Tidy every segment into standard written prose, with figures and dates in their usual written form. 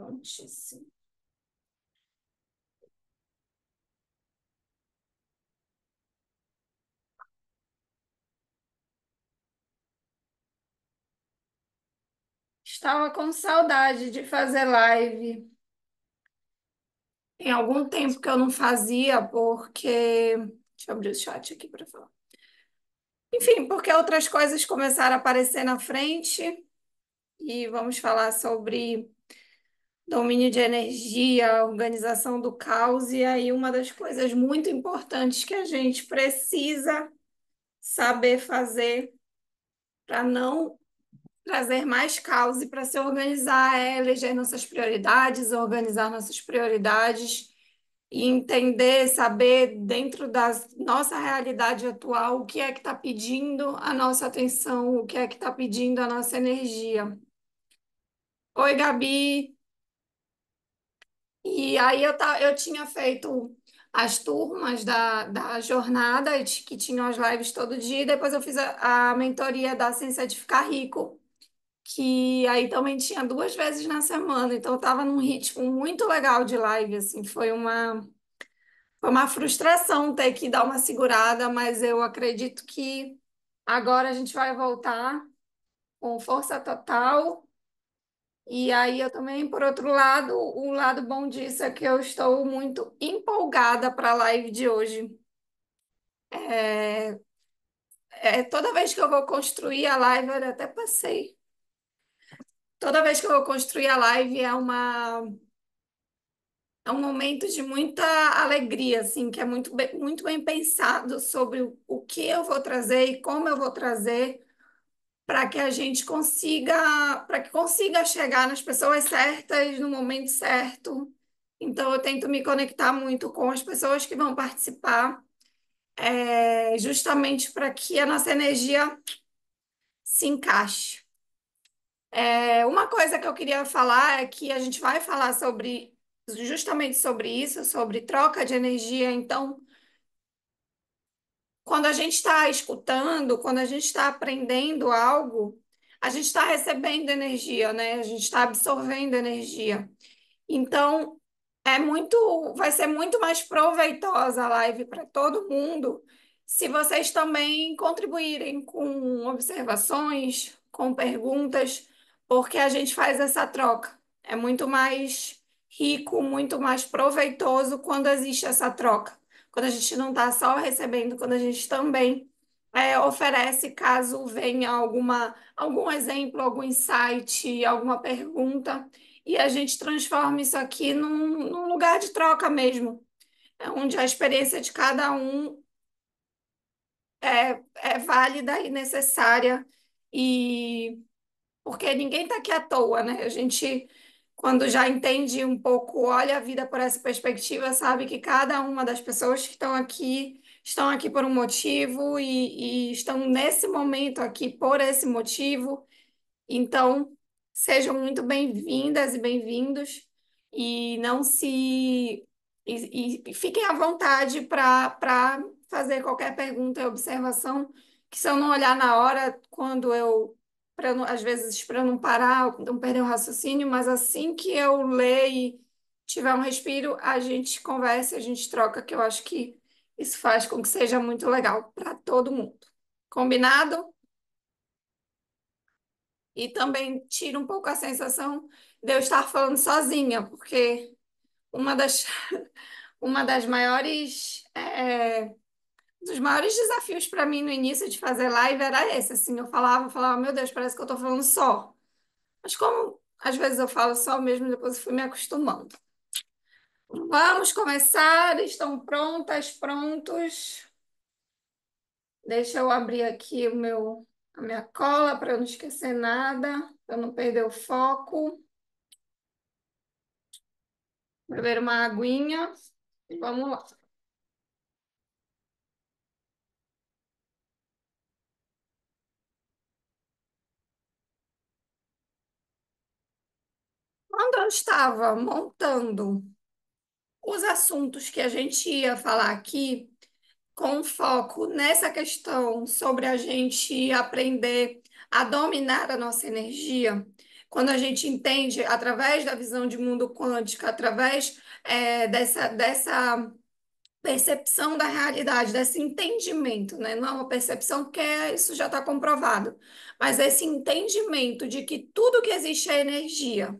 Prontíssimo. Estava com saudade de fazer live. Tem algum tempo que eu não fazia, porque. Deixa eu abrir o chat aqui para falar. Enfim, porque outras coisas começaram a aparecer na frente e vamos falar sobre domínio de energia, organização do caos, e aí uma das coisas muito importantes que a gente precisa saber fazer para não trazer mais caos e para se organizar é eleger nossas prioridades, organizar nossas prioridades e entender, saber dentro da nossa realidade atual o que é que está pedindo a nossa atenção, o que é que está pedindo a nossa energia. Oi, Gabi. E aí eu tinha feito as turmas da jornada, que tinham as lives todo dia, e depois eu fiz a mentoria da Ciência de Ficar Rico, que aí também tinha 2 vezes na semana, então eu estava num ritmo muito legal de live, assim, foi uma frustração ter que dar uma segurada, mas eu acredito que agora a gente vai voltar com força total. E aí eu também, por outro lado, o lado bom disso é que eu estou muito empolgada para a live de hoje. É, toda vez que eu vou construir a live, eu até passei. Toda vez que eu vou construir a live é um momento de muita alegria, assim, que é muito bem pensado sobre o que eu vou trazer e como eu vou trazer para que a gente para que consiga chegar nas pessoas certas no momento certo. Então, eu tento me conectar muito com as pessoas que vão participar, justamente para que a nossa energia se encaixe. Uma coisa que eu queria falar é que a gente vai falar justamente sobre isso, sobre troca de energia. Então, quando a gente está escutando, quando a gente está aprendendo algo, a gente está recebendo energia, né? A gente está absorvendo energia. Então, vai ser muito mais proveitosa a live para todo mundo se vocês também contribuírem com observações, com perguntas, porque a gente faz essa troca. É muito mais rico, muito mais proveitoso quando existe essa troca. Quando a gente não está só recebendo, quando a gente também oferece, caso venha algum exemplo, algum insight, alguma pergunta e a gente transforma isso aqui num lugar de troca mesmo, onde a experiência de cada um é válida e necessária, e porque ninguém está aqui à toa, né? A gente, quando já entende um pouco, olha a vida por essa perspectiva, sabe que cada uma das pessoas que estão aqui por um motivo e estão nesse momento aqui por esse motivo. Então, sejam muito bem-vindas e bem-vindos e não se e fiquem à vontade para fazer qualquer pergunta e observação, que se eu não olhar na hora, às vezes para não parar, não perder o raciocínio, mas assim que eu ler e tiver um respiro, a gente conversa, a gente troca, que eu acho que isso faz com que seja muito legal para todo mundo. Combinado? E também tira um pouco a sensação de eu estar falando sozinha, porque uma das, uma das maiores, dos maiores desafios para mim no início de fazer live era esse, assim, eu falava, meu Deus, parece que eu estou falando só. Mas como às vezes eu falo só mesmo, depois eu fui me acostumando. Vamos começar, estão prontas, prontos. Deixa eu abrir aqui a minha cola para eu não esquecer nada, para eu não perder o foco. Beber uma aguinha. Vamos lá. Quando eu estava montando os assuntos que a gente ia falar aqui, com foco nessa questão sobre a gente aprender a dominar a nossa energia, quando a gente entende através da visão de mundo quântico, através dessa percepção da realidade, desse entendimento, né? Não é uma percepção porque isso já está comprovado, mas esse entendimento de que tudo que existe é energia.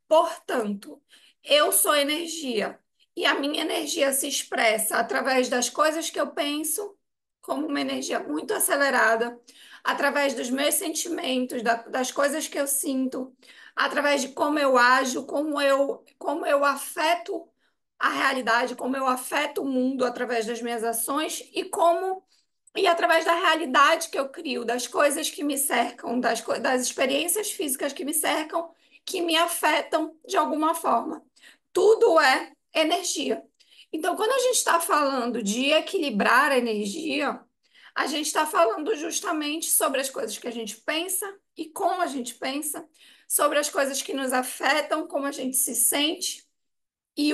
Portanto, eu sou energia e a minha energia se expressa através das coisas que eu penso, como uma energia muito acelerada, através dos meus sentimentos, das coisas que eu sinto, através de como eu ajo, como eu afeto a realidade, como eu afeto o mundo através das minhas ações e através da realidade que eu crio, das coisas que me cercam, das experiências físicas que me cercam, que me afetam de alguma forma. Tudo é energia. Então, quando a gente está falando de equilibrar a energia, a gente está falando justamente sobre as coisas que a gente pensa e como a gente pensa, sobre as coisas que nos afetam, como a gente se sente e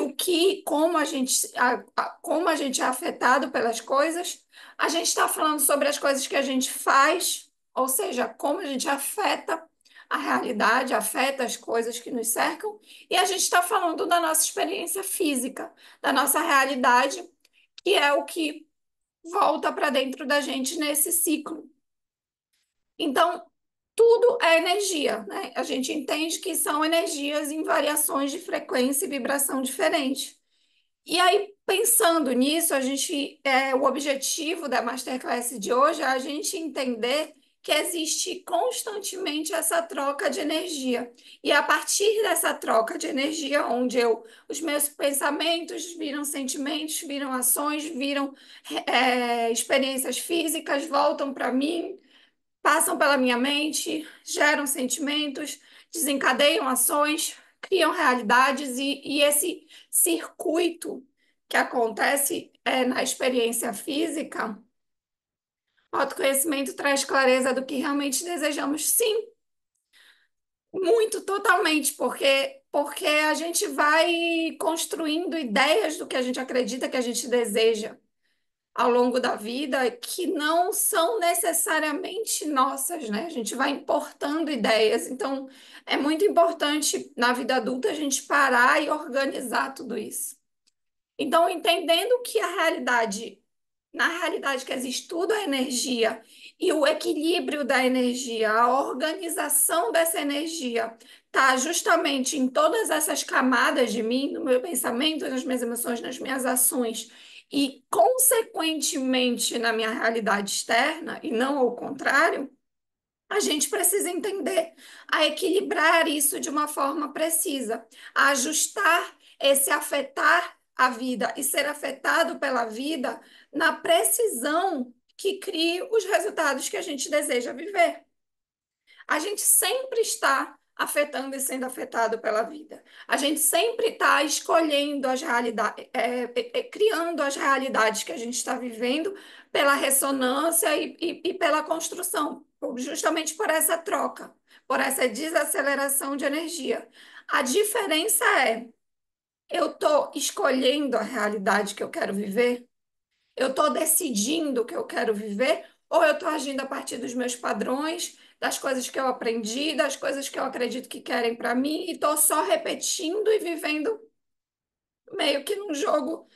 como a gente é afetado pelas coisas. A gente está falando sobre as coisas que a gente faz, ou seja, como a gente afeta a realidade, afeta as coisas que nos cercam, e a gente está falando da nossa experiência física, da nossa realidade, que é o que volta para dentro da gente nesse ciclo. Então, tudo é energia, né? A gente entende que são energias em variações de frequência e vibração diferentes. E aí, pensando nisso, o objetivo da Masterclass de hoje é a gente entender que existe constantemente essa troca de energia. E a partir dessa troca de energia, onde os meus pensamentos viram sentimentos, viram ações, viram experiências físicas, voltam para mim, passam pela minha mente, geram sentimentos, desencadeiam ações, criam realidades e esse circuito que acontece na experiência física, o autoconhecimento traz clareza do que realmente desejamos, sim, muito, totalmente, porque a gente vai construindo ideias do que a gente acredita que a gente deseja ao longo da vida que não são necessariamente nossas, né? A gente vai importando ideias. Então, é muito importante na vida adulta a gente parar e organizar tudo isso. Então, entendendo que na realidade que existe tudo é energia e o equilíbrio da energia, a organização dessa energia está justamente em todas essas camadas de mim, no meu pensamento, nas minhas emoções, nas minhas ações e, consequentemente, na minha realidade externa, e não ao contrário, a gente precisa entender a equilibrar isso de uma forma precisa, a ajustar esse afetar a vida e ser afetado pela vida na precisão que crie os resultados que a gente deseja viver. A gente sempre está afetando e sendo afetado pela vida. A gente sempre está escolhendo as realidades, criando as realidades que a gente está vivendo pela ressonância e pela construção, justamente por essa troca, por essa desaceleração de energia. A diferença é, eu estou escolhendo a realidade que eu quero viver? Eu estou decidindo o que eu quero viver ou eu estou agindo a partir dos meus padrões, das coisas que eu aprendi, das coisas que eu acredito que querem para mim e estou só repetindo e vivendo meio que num jogo,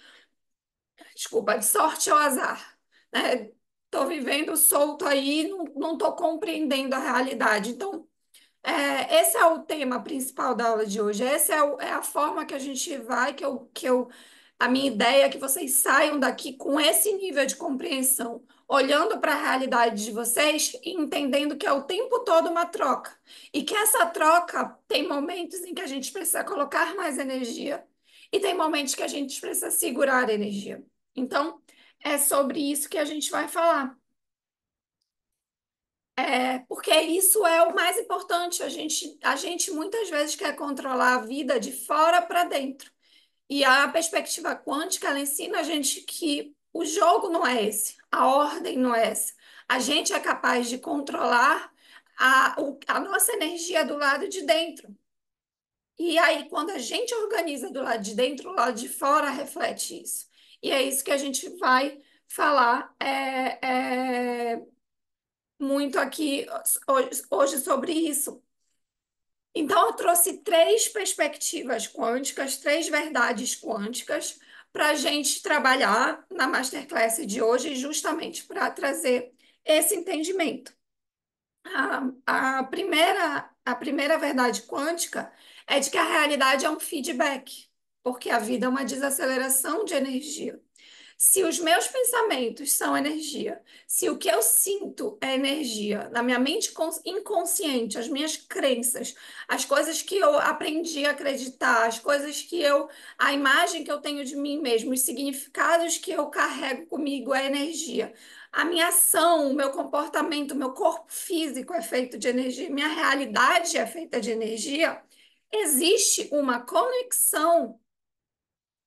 desculpa, de sorte ou azar, né? Estou vivendo solto aí, não estou compreendendo a realidade. Então, esse é o tema principal da aula de hoje. Essa é a forma que a gente vai, a minha ideia é que vocês saiam daqui com esse nível de compreensão, olhando para a realidade de vocês e entendendo que é o tempo todo uma troca. E que essa troca tem momentos em que a gente precisa colocar mais energia e tem momentos que a gente precisa segurar a energia. Então, é sobre isso que a gente vai falar. Porque isso é o mais importante. A gente muitas vezes quer controlar a vida de fora para dentro. E a perspectiva quântica, ela ensina a gente que o jogo não é esse, a ordem não é essa. A gente é capaz de controlar a nossa energia do lado de dentro. E aí, quando a gente organiza do lado de dentro, o lado de fora reflete isso. E é isso que a gente vai falar muito aqui hoje sobre isso. Então, eu trouxe três perspectivas quânticas, três verdades quânticas, para a gente trabalhar na masterclass de hoje, justamente para trazer esse entendimento. A primeira verdade quântica é de que a realidade é um feedback, porque a vida é uma desaceleração de energia. Se os meus pensamentos são energia, se o que eu sinto é energia, na minha mente inconsciente, as minhas crenças, as coisas que eu aprendi a acreditar, as coisas que eu, a imagem que eu tenho de mim mesmo, os significados que eu carrego comigo é energia. A minha ação, o meu comportamento, o meu corpo físico é feito de energia, minha realidade é feita de energia. Existe uma conexão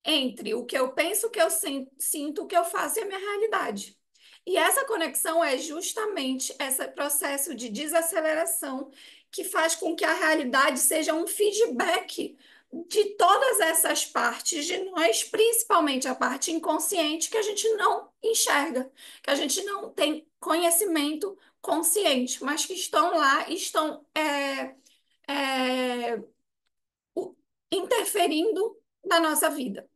entre o que eu penso, o que eu sinto, o que eu faço e a minha realidade. E essa conexão é justamente esse processo de desaceleração que faz com que a realidade seja um feedback de todas essas partes de nós, principalmente a parte inconsciente que a gente não enxerga, que a gente não tem conhecimento consciente, mas que estão lá, estão é, interferindo na nossa vida.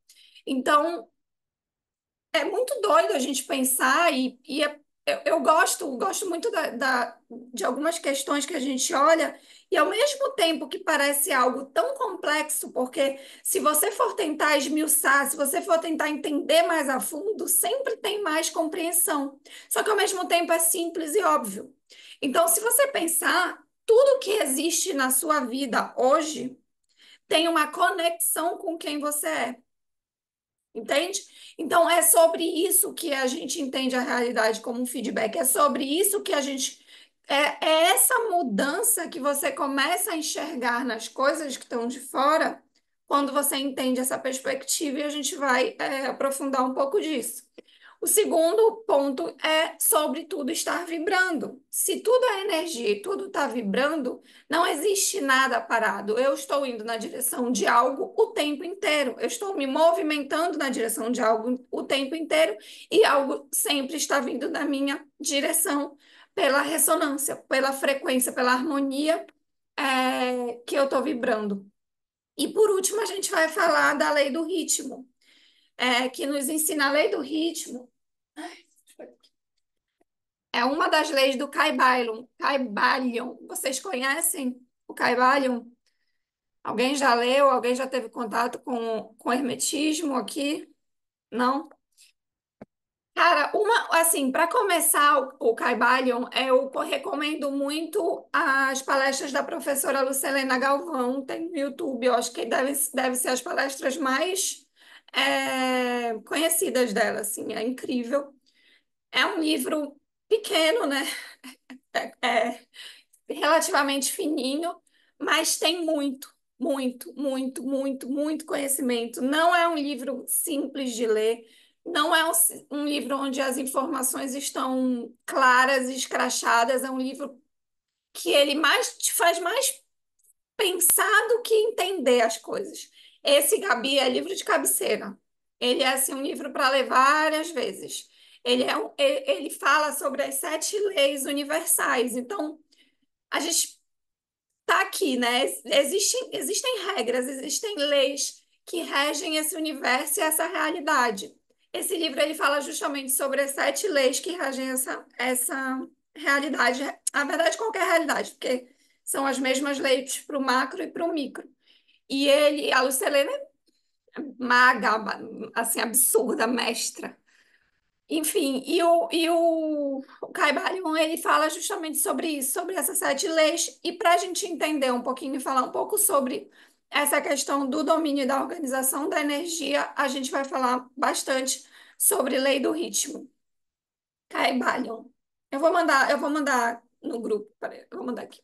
Então, é muito doido a gente pensar eu gosto muito de algumas questões que a gente olha e ao mesmo tempo que parece algo tão complexo, porque se você for tentar esmiuçar, se você for tentar entender mais a fundo, sempre tem mais compreensão. Só que ao mesmo tempo é simples e óbvio. Então, se você pensar, tudo que existe na sua vida hoje tem uma conexão com quem você é. Entende? Então, é sobre isso que a gente entende a realidade como um feedback. É sobre isso que a gente. É essa mudança que você começa a enxergar nas coisas que estão de fora, quando você entende essa perspectiva, e a gente vai, aprofundar um pouco disso. O segundo ponto é sobre tudo estar vibrando. Se tudo é energia e tudo está vibrando, não existe nada parado. Eu estou indo na direção de algo o tempo inteiro. Eu estou me movimentando na direção de algo o tempo inteiro e algo sempre está vindo na minha direção pela ressonância, pela frequência, pela harmonia, que eu estou vibrando. E por último, a gente vai falar da lei do ritmo, que nos ensina a lei do ritmo. É uma das leis do Kybalion. Kybalion. Vocês conhecem o Kybalion? Alguém já leu? Alguém já teve contato com hermetismo aqui? Não? Cara, assim, para começar o Kybalion, eu recomendo muito as palestras da professora Lucilena Galvão, tem no YouTube, eu acho que deve ser as palestras mais conhecidas dela, assim, é incrível. É um livro pequeno, né? É, relativamente fininho, mas tem muito, muito, muito, muito, muito conhecimento. Não é um livro simples de ler, não é um livro onde as informações estão claras e escrachadas, é um livro que ele mais te faz mais pensar do que entender as coisas. Esse, Gabi, é livro de cabeceira. Ele é assim, um livro para ler várias vezes. Ele fala sobre as sete leis universais. Então, a gente tá aqui, né? Existem regras, existem leis que regem esse universo e essa realidade. Esse livro ele fala justamente sobre as sete leis que regem essa realidade. Na verdade, qualquer realidade, porque são as mesmas leis para o macro e para o micro. A Lucilene é maga, assim, absurda, mestra. Enfim, o Caibalion, ele fala justamente sobre isso, sobre essas sete leis, e para a gente entender um pouquinho e falar um pouco sobre essa questão do domínio e da organização da energia, a gente vai falar bastante sobre lei do ritmo. Caibalion. Eu vou mandar no grupo, peraí, eu vou mandar aqui.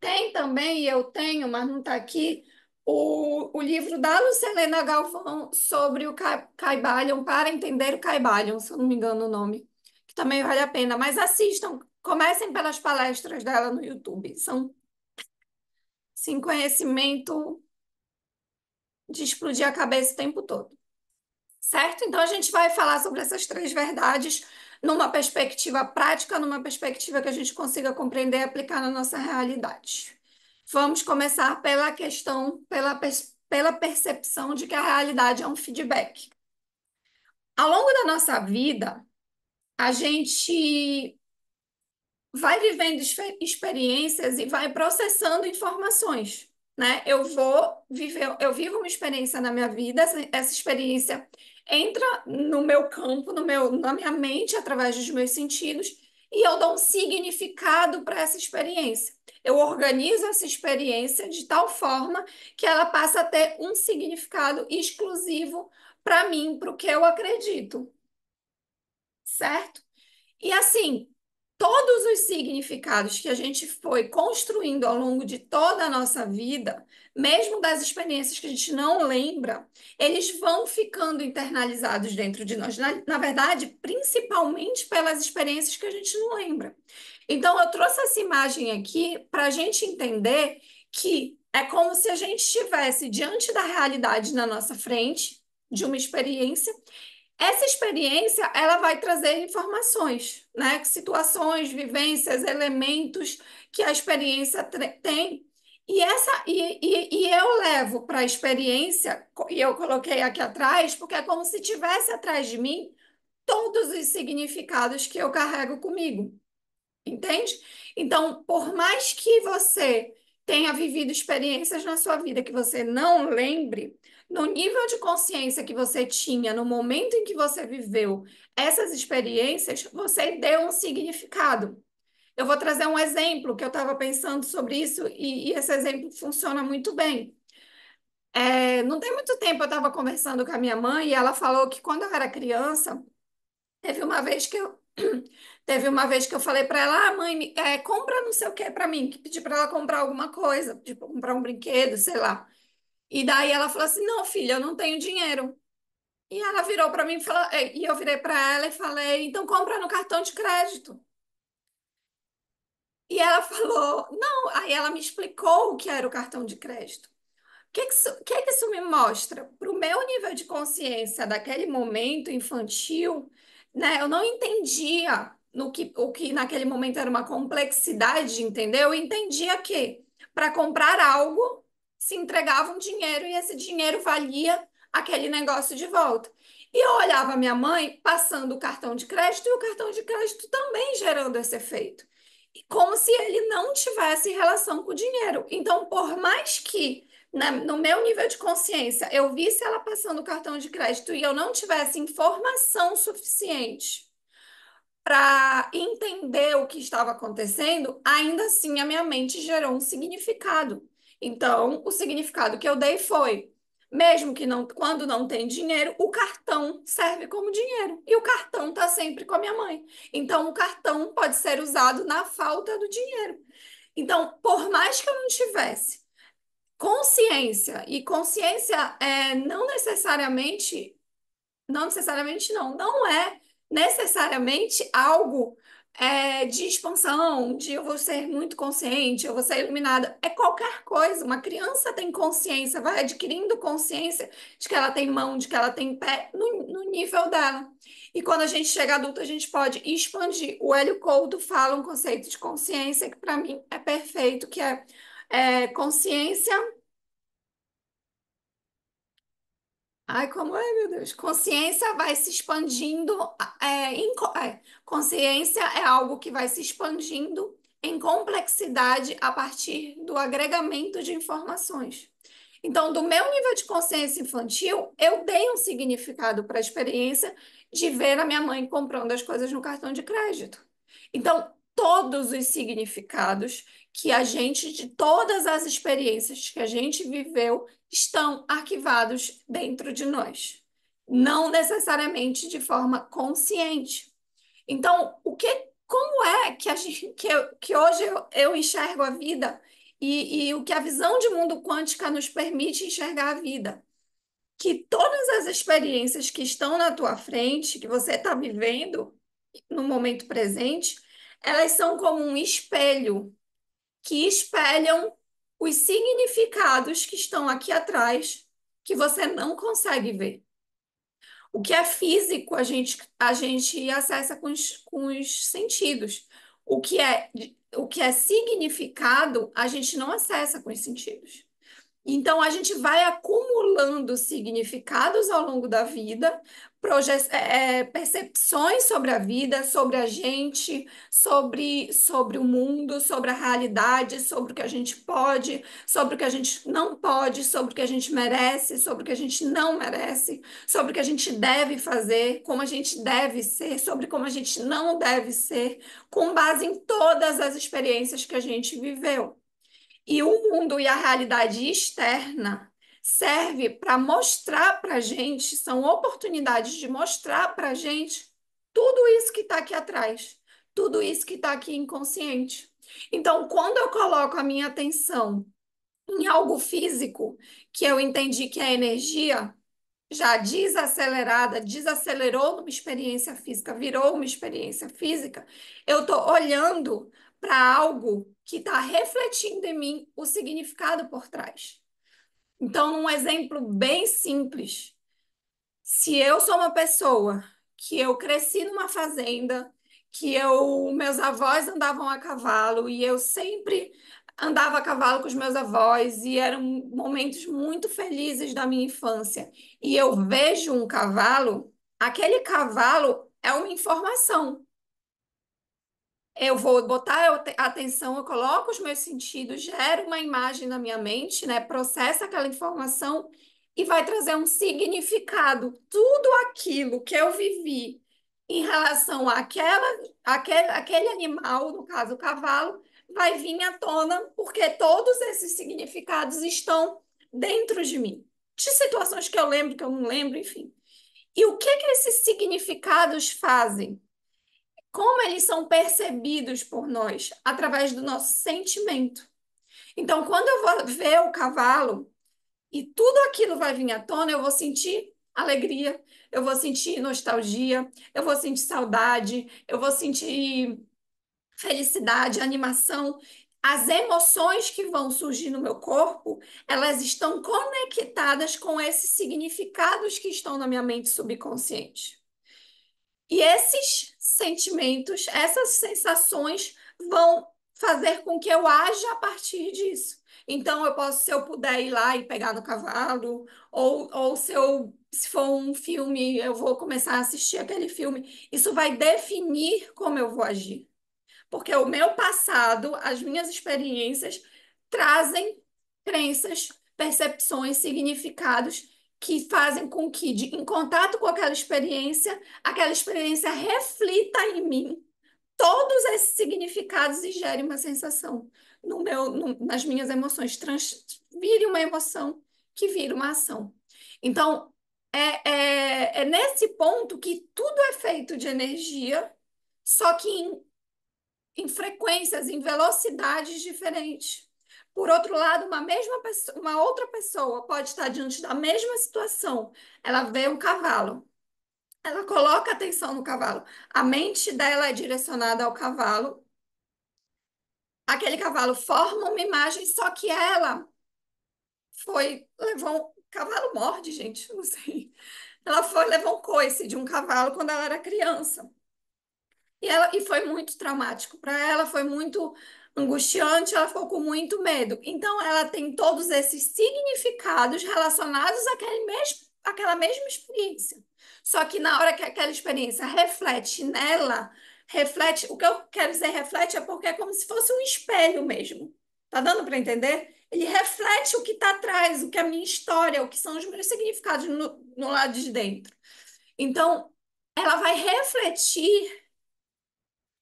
Tem também, e eu tenho, mas não está aqui, o livro da Lucilena Galvão sobre o Caibalion, para entender o Caibalion, se eu não me engano o nome, que também vale a pena. Mas assistam, comecem pelas palestras dela no YouTube. São, sim, conhecimento de explodir a cabeça o tempo todo. Certo? Então a gente vai falar sobre essas três verdades numa perspectiva prática, numa perspectiva que a gente consiga compreender e aplicar na nossa realidade. Vamos começar pela questão, pela percepção de que a realidade é um feedback. Ao longo da nossa vida, a gente vai vivendo experiências e vai processando informações, né? Eu vivo uma experiência na minha vida, essa experiência entra no meu campo, na minha mente, através dos meus sentidos, e eu dou um significado para essa experiência. Eu organizo essa experiência de tal forma que ela passa a ter um significado exclusivo para mim, para o que eu acredito, certo? E assim, todos os significados que a gente foi construindo ao longo de toda a nossa vida, mesmo das experiências que a gente não lembra, eles vão ficando internalizados dentro de nós. Na verdade, principalmente pelas experiências que a gente não lembra. Então, eu trouxe essa imagem aqui para a gente entender que é como se a gente estivesse diante da realidade na nossa frente, de uma experiência. Essa experiência, ela vai trazer informações, né? Situações, vivências, elementos que a experiência tem. E eu levo para a experiência, e eu coloquei aqui atrás, porque é como se tivesse atrás de mim todos os significados que eu carrego comigo. Entende? Então, por mais que você tenha vivido experiências na sua vida que você não lembre, no nível de consciência que você tinha no momento em que você viveu essas experiências, você deu um significado. Eu vou trazer um exemplo que eu estava pensando sobre isso e esse exemplo funciona muito bem. Não tem muito tempo eu estava conversando com a minha mãe e ela falou que quando eu era criança, teve uma vez que eu teve uma vez que eu falei para ela, mãe, compra não sei o que para mim, que pedi para ela comprar alguma coisa, tipo comprar um brinquedo, sei lá. E daí ela falou assim, não, filha, eu não tenho dinheiro. E ela virou para mim e eu virei para ela e falei, então compra no cartão de crédito. E ela falou, não. Aí ela me explicou o que era o cartão de crédito. Que isso me mostra? Para o meu nível de consciência daquele momento infantil, né? Eu não entendia o que naquele momento era uma complexidade, entendeu? Eu entendia que para comprar algo se entregava um dinheiro e esse dinheiro valia aquele negócio de volta. E eu olhava minha mãe passando o cartão de crédito e o cartão de crédito também gerando esse efeito. Como se ele não tivesse relação com o dinheiro. Então, por mais que no meu nível de consciência, eu visse ela passando o cartão de crédito e eu não tivesse informação suficiente para entender o que estava acontecendo, ainda assim a minha mente gerou um significado. Então, o significado que eu dei foi, mesmo que não, quando não tem dinheiro, o cartão serve como dinheiro e o cartão está sempre com a minha mãe. Então, o cartão pode ser usado na falta do dinheiro. Então, por mais que eu não tivesse consciência, e consciência não necessariamente não, não é necessariamente algo de expansão, de eu vou ser muito consciente, eu vou ser iluminada. É qualquer coisa. Uma criança tem consciência, vai adquirindo consciência de que ela tem mão, de que ela tem pé no nível dela. E quando a gente chega adulto, a gente pode expandir. O Hélio Couto fala um conceito de consciência que para mim é perfeito, que consciência. Ai, como é, meu Deus? Consciência vai se expandindo. Consciência é algo que vai se expandindo em complexidade a partir do agregamento de informações. Então, do meu nível de consciência infantil, eu dei um significado para a experiência de ver a minha mãe comprando as coisas no cartão de crédito. Então, todos os significados que a gente, de todas as experiências que a gente viveu, estão arquivados dentro de nós, não necessariamente de forma consciente. Então, como é que que hoje eu enxergo a vida e o que a visão de mundo quântica nos permite enxergar a vida? Que todas as experiências que estão na tua frente, que você está vivendo no momento presente, elas são como um espelho que espelham os significados que estão aqui atrás, que você não consegue ver. O que é físico, a gente acessa com os sentidos. O que é significado, a gente não acessa com os sentidos. Então, a gente vai acumulando significados ao longo da vida, percepções sobre a vida, sobre a gente, sobre o mundo, sobre a realidade, sobre o que a gente pode, sobre o que a gente não pode, sobre o que a gente merece, sobre o que a gente não merece, sobre o que a gente deve fazer, como a gente deve ser, sobre como a gente não deve ser, com base em todas as experiências que a gente viveu. E o mundo e a realidade externa serve para mostrar para a gente, são oportunidades de mostrar para a gente tudo isso que está aqui atrás, tudo isso que está aqui inconsciente. Então, quando eu coloco a minha atenção em algo físico, que eu entendi que é energia, já desacelerada, desacelerou numa experiência física, virou uma experiência física, eu estou olhando para algo que está refletindo em mim o significado por trás. Então, um exemplo bem simples. Se eu sou uma pessoa que eu cresci numa fazenda, meus avós andavam a cavalo e eu sempre andava a cavalo com os meus avós e eram momentos muito felizes da minha infância. E eu vejo um cavalo, aquele cavalo é uma informação. Eu vou botar atenção, eu coloco os meus sentidos, gero uma imagem na minha mente, né? Processa aquela informação e vai trazer um significado. Tudo aquilo que eu vivi em relação àquele animal, no caso o cavalo, vai vir à tona, porque todos esses significados estão dentro de mim. De situações que eu lembro, que eu não lembro, enfim. E o que que esses significados fazem? Como eles são percebidos por nós? Através do nosso sentimento. Então, quando eu vou ver o cavalo e tudo aquilo vai vir à tona, eu vou sentir alegria, eu vou sentir nostalgia, eu vou sentir saudade, eu vou sentir felicidade, animação. As emoções que vão surgir no meu corpo, elas estão conectadas com esses significados que estão na minha mente subconsciente. E esses sentimentos, essas sensações vão fazer com que eu haja a partir disso. Então, se eu puder ir lá e pegar no cavalo, ou se for um filme, eu vou começar a assistir aquele filme. Isso vai definir como eu vou agir. Porque o meu passado, as minhas experiências, trazem crenças, percepções, significados que fazem com que, em contato com aquela experiência reflita em mim todos esses significados e gere uma sensação nas minhas emoções, vire uma emoção que vira uma ação. Então, é nesse ponto que tudo é feito de energia, só que em frequências, em velocidades diferentes. Por outro lado, uma outra pessoa pode estar diante da mesma situação. Ela vê um cavalo, ela coloca atenção no cavalo. A mente dela é direcionada ao cavalo. Aquele cavalo forma uma imagem, só que ela levou um cavalo morde, gente, não sei. Levou um coice de um cavalo quando ela era criança. E foi muito traumático para ela, foi muito angustiante, ela ficou com muito medo. Então, ela tem todos esses significados relacionados àquela mesma experiência. Só que na hora que aquela experiência reflete nela, reflete, o que eu quero dizer reflete é porque é como se fosse um espelho mesmo. Tá dando para entender? Ele reflete o que está atrás, o que é a minha história, o que são os meus significados no lado de dentro. Então, ela vai refletir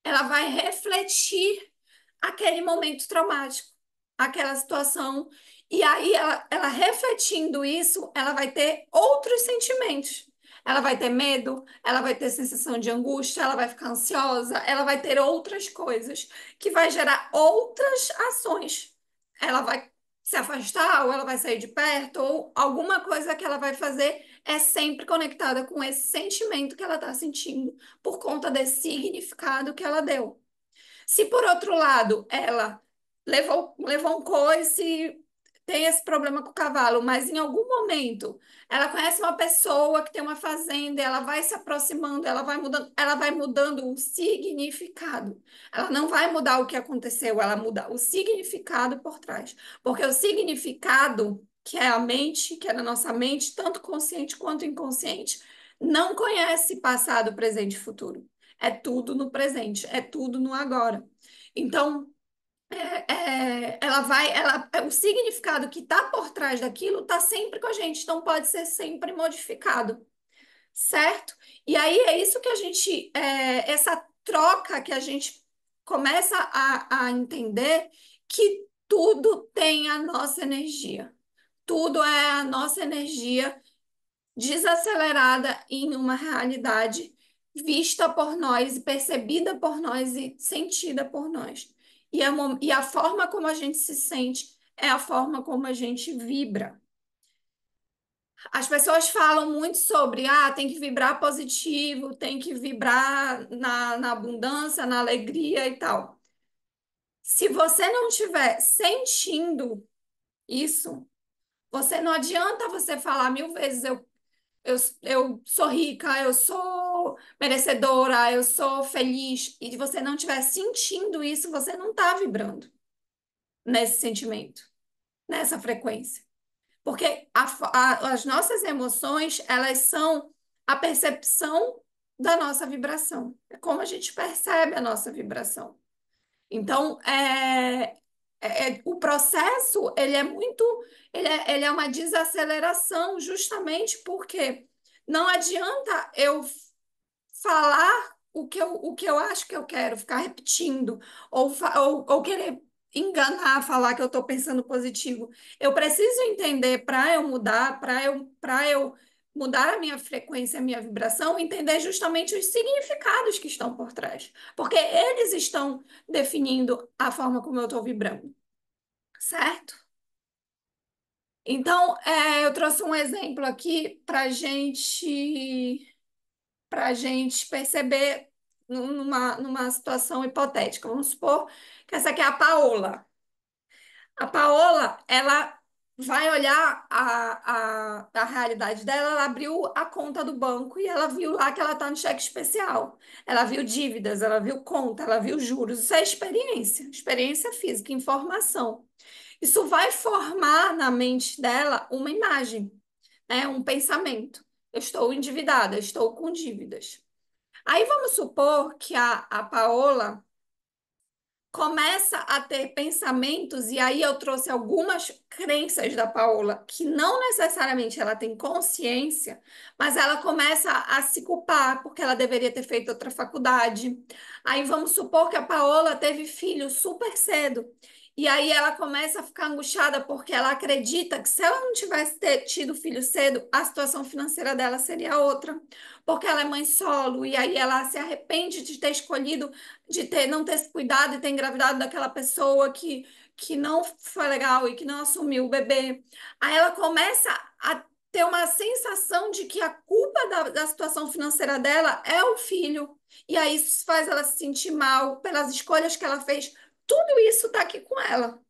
ela vai refletir aquele momento traumático, aquela situação. E aí, ela refletindo isso, ela vai ter outros sentimentos. Ela vai ter medo, ela vai ter sensação de angústia, ela vai ficar ansiosa, ela vai ter outras coisas que vai gerar outras ações. Ela vai se afastar, ou ela vai sair de perto, ou alguma coisa que ela vai fazer é sempre conectada com esse sentimento que ela está sentindo por conta desse significado que ela deu. Se por outro lado ela levou um coice, tem esse problema com o cavalo, mas em algum momento ela conhece uma pessoa que tem uma fazenda, ela vai se aproximando, ela vai mudando o significado. Ela não vai mudar o que aconteceu, ela muda o significado por trás. Porque o significado, que é a mente, que é na nossa mente, tanto consciente quanto inconsciente, não conhece passado, presente e futuro. É tudo no presente, é tudo no agora. Então, o significado que está por trás daquilo está sempre com a gente, então pode ser sempre modificado, certo? E aí é isso que essa troca que a gente começa a entender que tudo tem a nossa energia. Tudo é a nossa energia desacelerada em uma realidade vista por nós, percebida por nós e sentida por nós. E a forma como a gente se sente é a forma como a gente vibra. As pessoas falam muito sobre, tem que vibrar positivo, tem que vibrar na abundância, na alegria e tal. Se você não estiver sentindo isso, você não adianta você falar mil vezes eu sou rica, eu sou merecedora, eu sou feliz, e você não estiver sentindo isso, você não está vibrando nesse sentimento, nessa frequência. Porque as nossas emoções, elas são a percepção da nossa vibração. É como a gente percebe a nossa vibração. Então, o processo, ele é uma desaceleração justamente porque não adianta eu falar o que eu acho que eu quero, ficar repetindo, ou querer enganar, falar que eu estou pensando positivo. Eu preciso entender para eu mudar, para eu mudar a minha frequência, a minha vibração, entender justamente os significados que estão por trás, porque eles estão definindo a forma como eu estou vibrando, certo? Então, eu trouxe um exemplo aqui para gente perceber numa situação hipotética. Vamos supor que essa aqui é a Paola. A Paola, ela vai olhar a realidade dela, ela abriu a conta do banco e ela viu lá que ela está no cheque especial. Ela viu dívidas, ela viu conta, ela viu juros. Isso é experiência, experiência física, informação. Isso vai formar na mente dela uma imagem, né? Um pensamento. Eu estou endividada, eu estou com dívidas. Aí vamos supor que a Paola começa a ter pensamentos, e aí eu trouxe algumas crenças da Paola, que não necessariamente ela tem consciência, mas ela começa a se culpar porque ela deveria ter feito outra faculdade. Aí vamos supor que a Paola teve filho super cedo. E aí ela começa a ficar angustiada porque ela acredita que se ela não tivesse tido filho cedo, a situação financeira dela seria outra, porque ela é mãe solo, e aí ela se arrepende de ter escolhido não ter se cuidado e ter engravidado daquela pessoa que não foi legal e que não assumiu o bebê. Aí ela começa a ter uma sensação de que a culpa da situação financeira dela é o filho. E aí isso faz ela se sentir mal pelas escolhas que ela fez. Tudo isso está aqui com ela.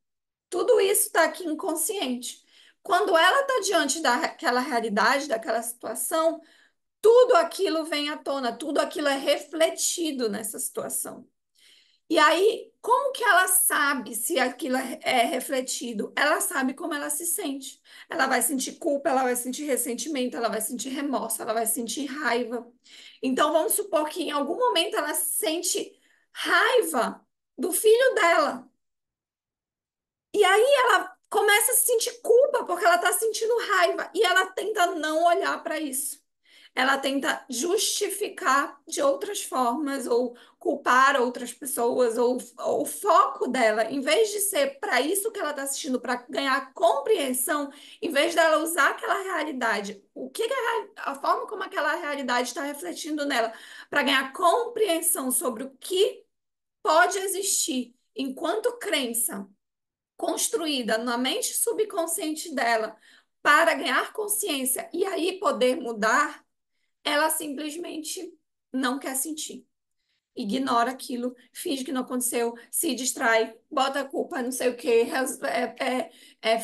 Tudo isso está aqui inconsciente. Quando ela está diante daquela realidade, daquela situação, tudo aquilo vem à tona, tudo aquilo é refletido nessa situação. E aí, como que ela sabe se aquilo é refletido? Ela sabe como ela se sente. Ela vai sentir culpa, ela vai sentir ressentimento, ela vai sentir remorso, ela vai sentir raiva. Então, vamos supor que em algum momento ela sente raiva do filho dela. E aí ela começa a sentir culpa porque ela está sentindo raiva e ela tenta não olhar para isso. Ela tenta justificar de outras formas ou culpar outras pessoas ou o foco dela, em vez de ser para isso que ela está assistindo, para ganhar compreensão, em vez dela usar aquela realidade, a forma como aquela realidade está refletindo nela, para ganhar compreensão sobre o que pode existir enquanto crença construída na mente subconsciente dela para ganhar consciência e aí poder mudar, ela simplesmente não quer sentir. ignora aquilo, finge que não aconteceu, se distrai, bota a culpa, não sei o quê,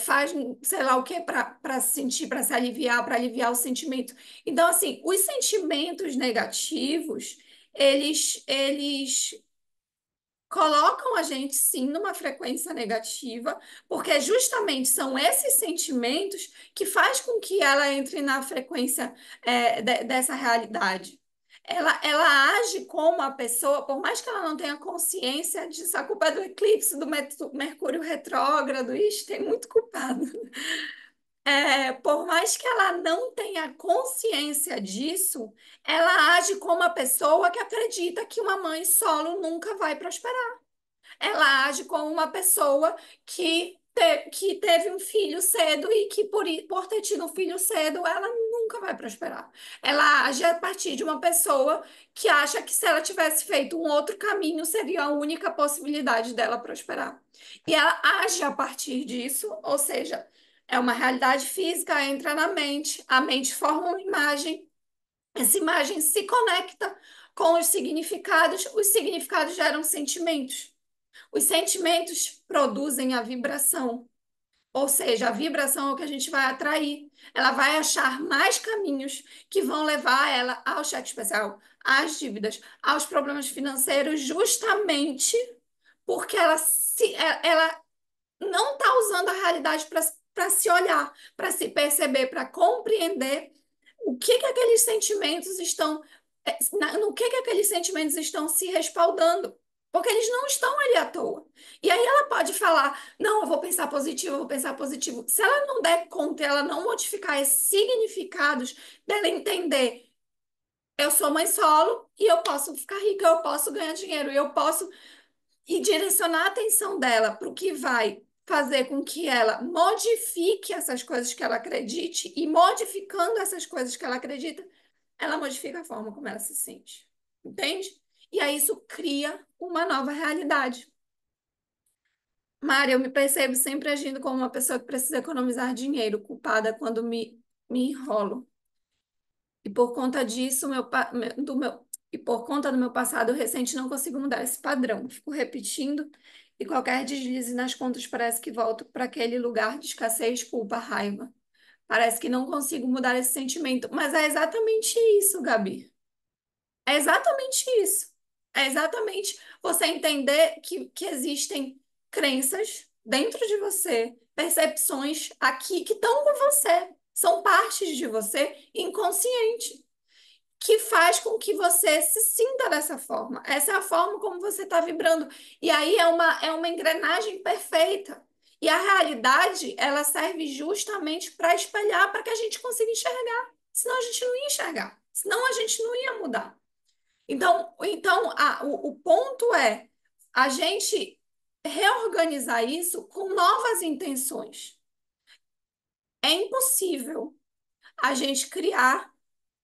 faz sei lá o quê para sentir, para se aliviar, para aliviar o sentimento. Então, assim, os sentimentos negativos, eles colocam a gente sim numa frequência negativa, porque justamente são esses sentimentos que faz com que ela entre na frequência dessa realidade. Ela age como a pessoa, por mais que ela não tenha consciência disso, a culpa é do eclipse, do Mercúrio retrógrado, ixi, tem muito culpado. Por mais que ela não tenha consciência disso, ela age como a pessoa que acredita que uma mãe solo nunca vai prosperar. Ela age como uma pessoa que teve um filho cedo e que, por ter tido um filho cedo, ela nunca vai prosperar. Ela age a partir de uma pessoa que acha que se ela tivesse feito um outro caminho, seria a única possibilidade dela prosperar. E ela age a partir disso, ou seja, é uma realidade física, entra na mente, a mente forma uma imagem, essa imagem se conecta com os significados geram sentimentos. Os sentimentos produzem a vibração, ou seja, a vibração é o que a gente vai atrair. Ela vai achar mais caminhos que vão levar ela ao cheque especial, às dívidas, aos problemas financeiros, justamente porque ela não está usando a realidade para se olhar, para se perceber, para compreender o que que aqueles sentimentos estão, no que aqueles sentimentos estão se respaldando. Porque eles não estão ali à toa. E aí ela pode falar, não, eu vou pensar positivo, eu vou pensar positivo. Se ela não der conta, ela não modificar esses significados dela entender, eu sou mãe solo e eu posso ficar rica, eu posso ganhar dinheiro, eu posso e direcionar a atenção dela para o que vai fazer com que ela modifique essas coisas que ela acredite, e modificando essas coisas que ela acredita, ela modifica a forma como ela se sente. Entende? E aí isso cria uma nova realidade. Mari, eu me percebo sempre agindo como uma pessoa que precisa economizar dinheiro, culpada quando me enrolo. E por conta disso, e por conta do meu passado recente, não consigo mudar esse padrão. Fico repetindo e qualquer deslize nas contas parece que volto para aquele lugar de escassez, culpa, raiva. Parece que não consigo mudar esse sentimento, mas é exatamente isso, Gabi. É exatamente isso. É exatamente você entender que existem crenças dentro de você, percepções aqui que estão com você, são partes de você inconsciente que faz com que você se sinta dessa forma. Essa é a forma como você está vibrando. E aí é uma engrenagem perfeita. E a realidade, ela serve justamente para espelhar, para que a gente consiga enxergar. Senão a gente não ia enxergar. Senão a gente não ia mudar. Então, o ponto é a gente reorganizar isso com novas intenções. É impossível a gente criar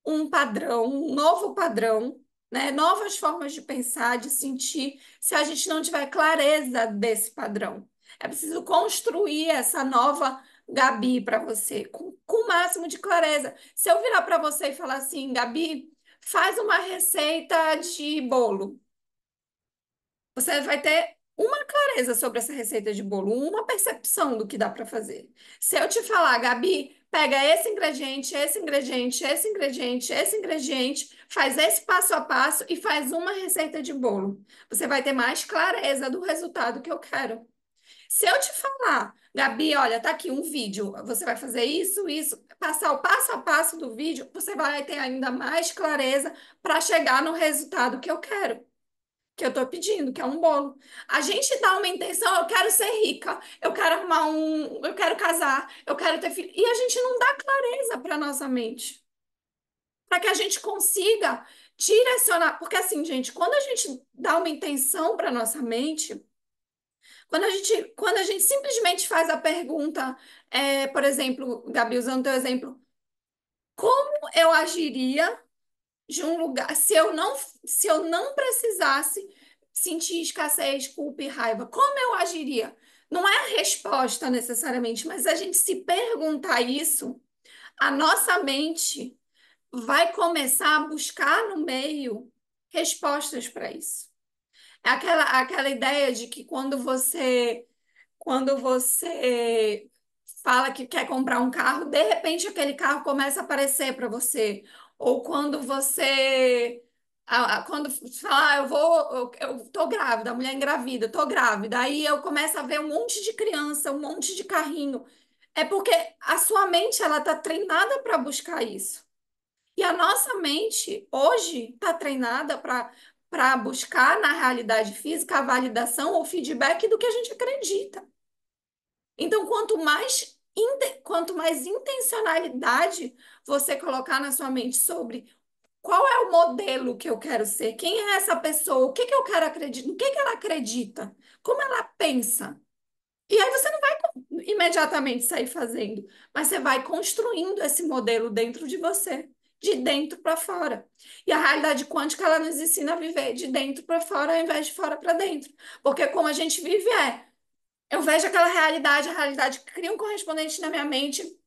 um padrão, um novo padrão, né? Novas formas de pensar, de sentir, se a gente não tiver clareza desse padrão. É preciso construir essa nova Gabi para você, com o máximo de clareza. Se eu virar para você e falar assim, Gabi, faz uma receita de bolo. Você vai ter uma clareza sobre essa receita de bolo, uma percepção do que dá para fazer. Se eu te falar, Gabi, pega esse ingrediente, esse ingrediente, esse ingrediente, esse ingrediente, faz esse passo a passo e faz uma receita de bolo. Você vai ter mais clareza do resultado que eu quero. Se eu te falar, Gabi, olha, tá aqui um vídeo, você vai fazer isso, isso, passar o passo a passo do vídeo, você vai ter ainda mais clareza para chegar no resultado que eu quero, que eu estou pedindo, que é um bolo. A gente dá uma intenção, eu quero ser rica, eu quero eu quero casar, eu quero ter filho, e a gente não dá clareza para nossa mente, para que a gente consiga direcionar, porque assim, gente, quando a gente dá uma intenção para nossa mente, quando a gente simplesmente faz a pergunta, por exemplo, Gabi, usando teu exemplo, como eu agiria de um lugar, se eu não precisasse sentir escassez, culpa e raiva, como eu agiria? Não é a resposta necessariamente, mas a gente se perguntar isso, a nossa mente vai começar a buscar no meio respostas para isso. É aquela ideia de que quando você fala que quer comprar um carro, de repente aquele carro começa a aparecer para você. Ou quando quando fala, eu tô grávida, a mulher engravida, eu tô grávida, aí eu começo a ver um monte de criança, um monte de carrinho. É porque a sua mente ela tá treinada para buscar isso. E a nossa mente hoje está treinada para buscar na realidade física a validação ou feedback do que a gente acredita. Então, quanto mais intencionalidade você colocar na sua mente sobre qual é o modelo que eu quero ser, quem é essa pessoa, o que que eu quero acreditar, no que ela acredita, como ela pensa. E aí você não vai imediatamente sair fazendo, mas você vai construindo esse modelo dentro de você, de dentro para fora. E a realidade quântica ela nos ensina a viver de dentro para fora ao invés de fora para dentro. Porque como a gente vive eu vejo aquela realidade, a realidade cria um correspondente na minha mente,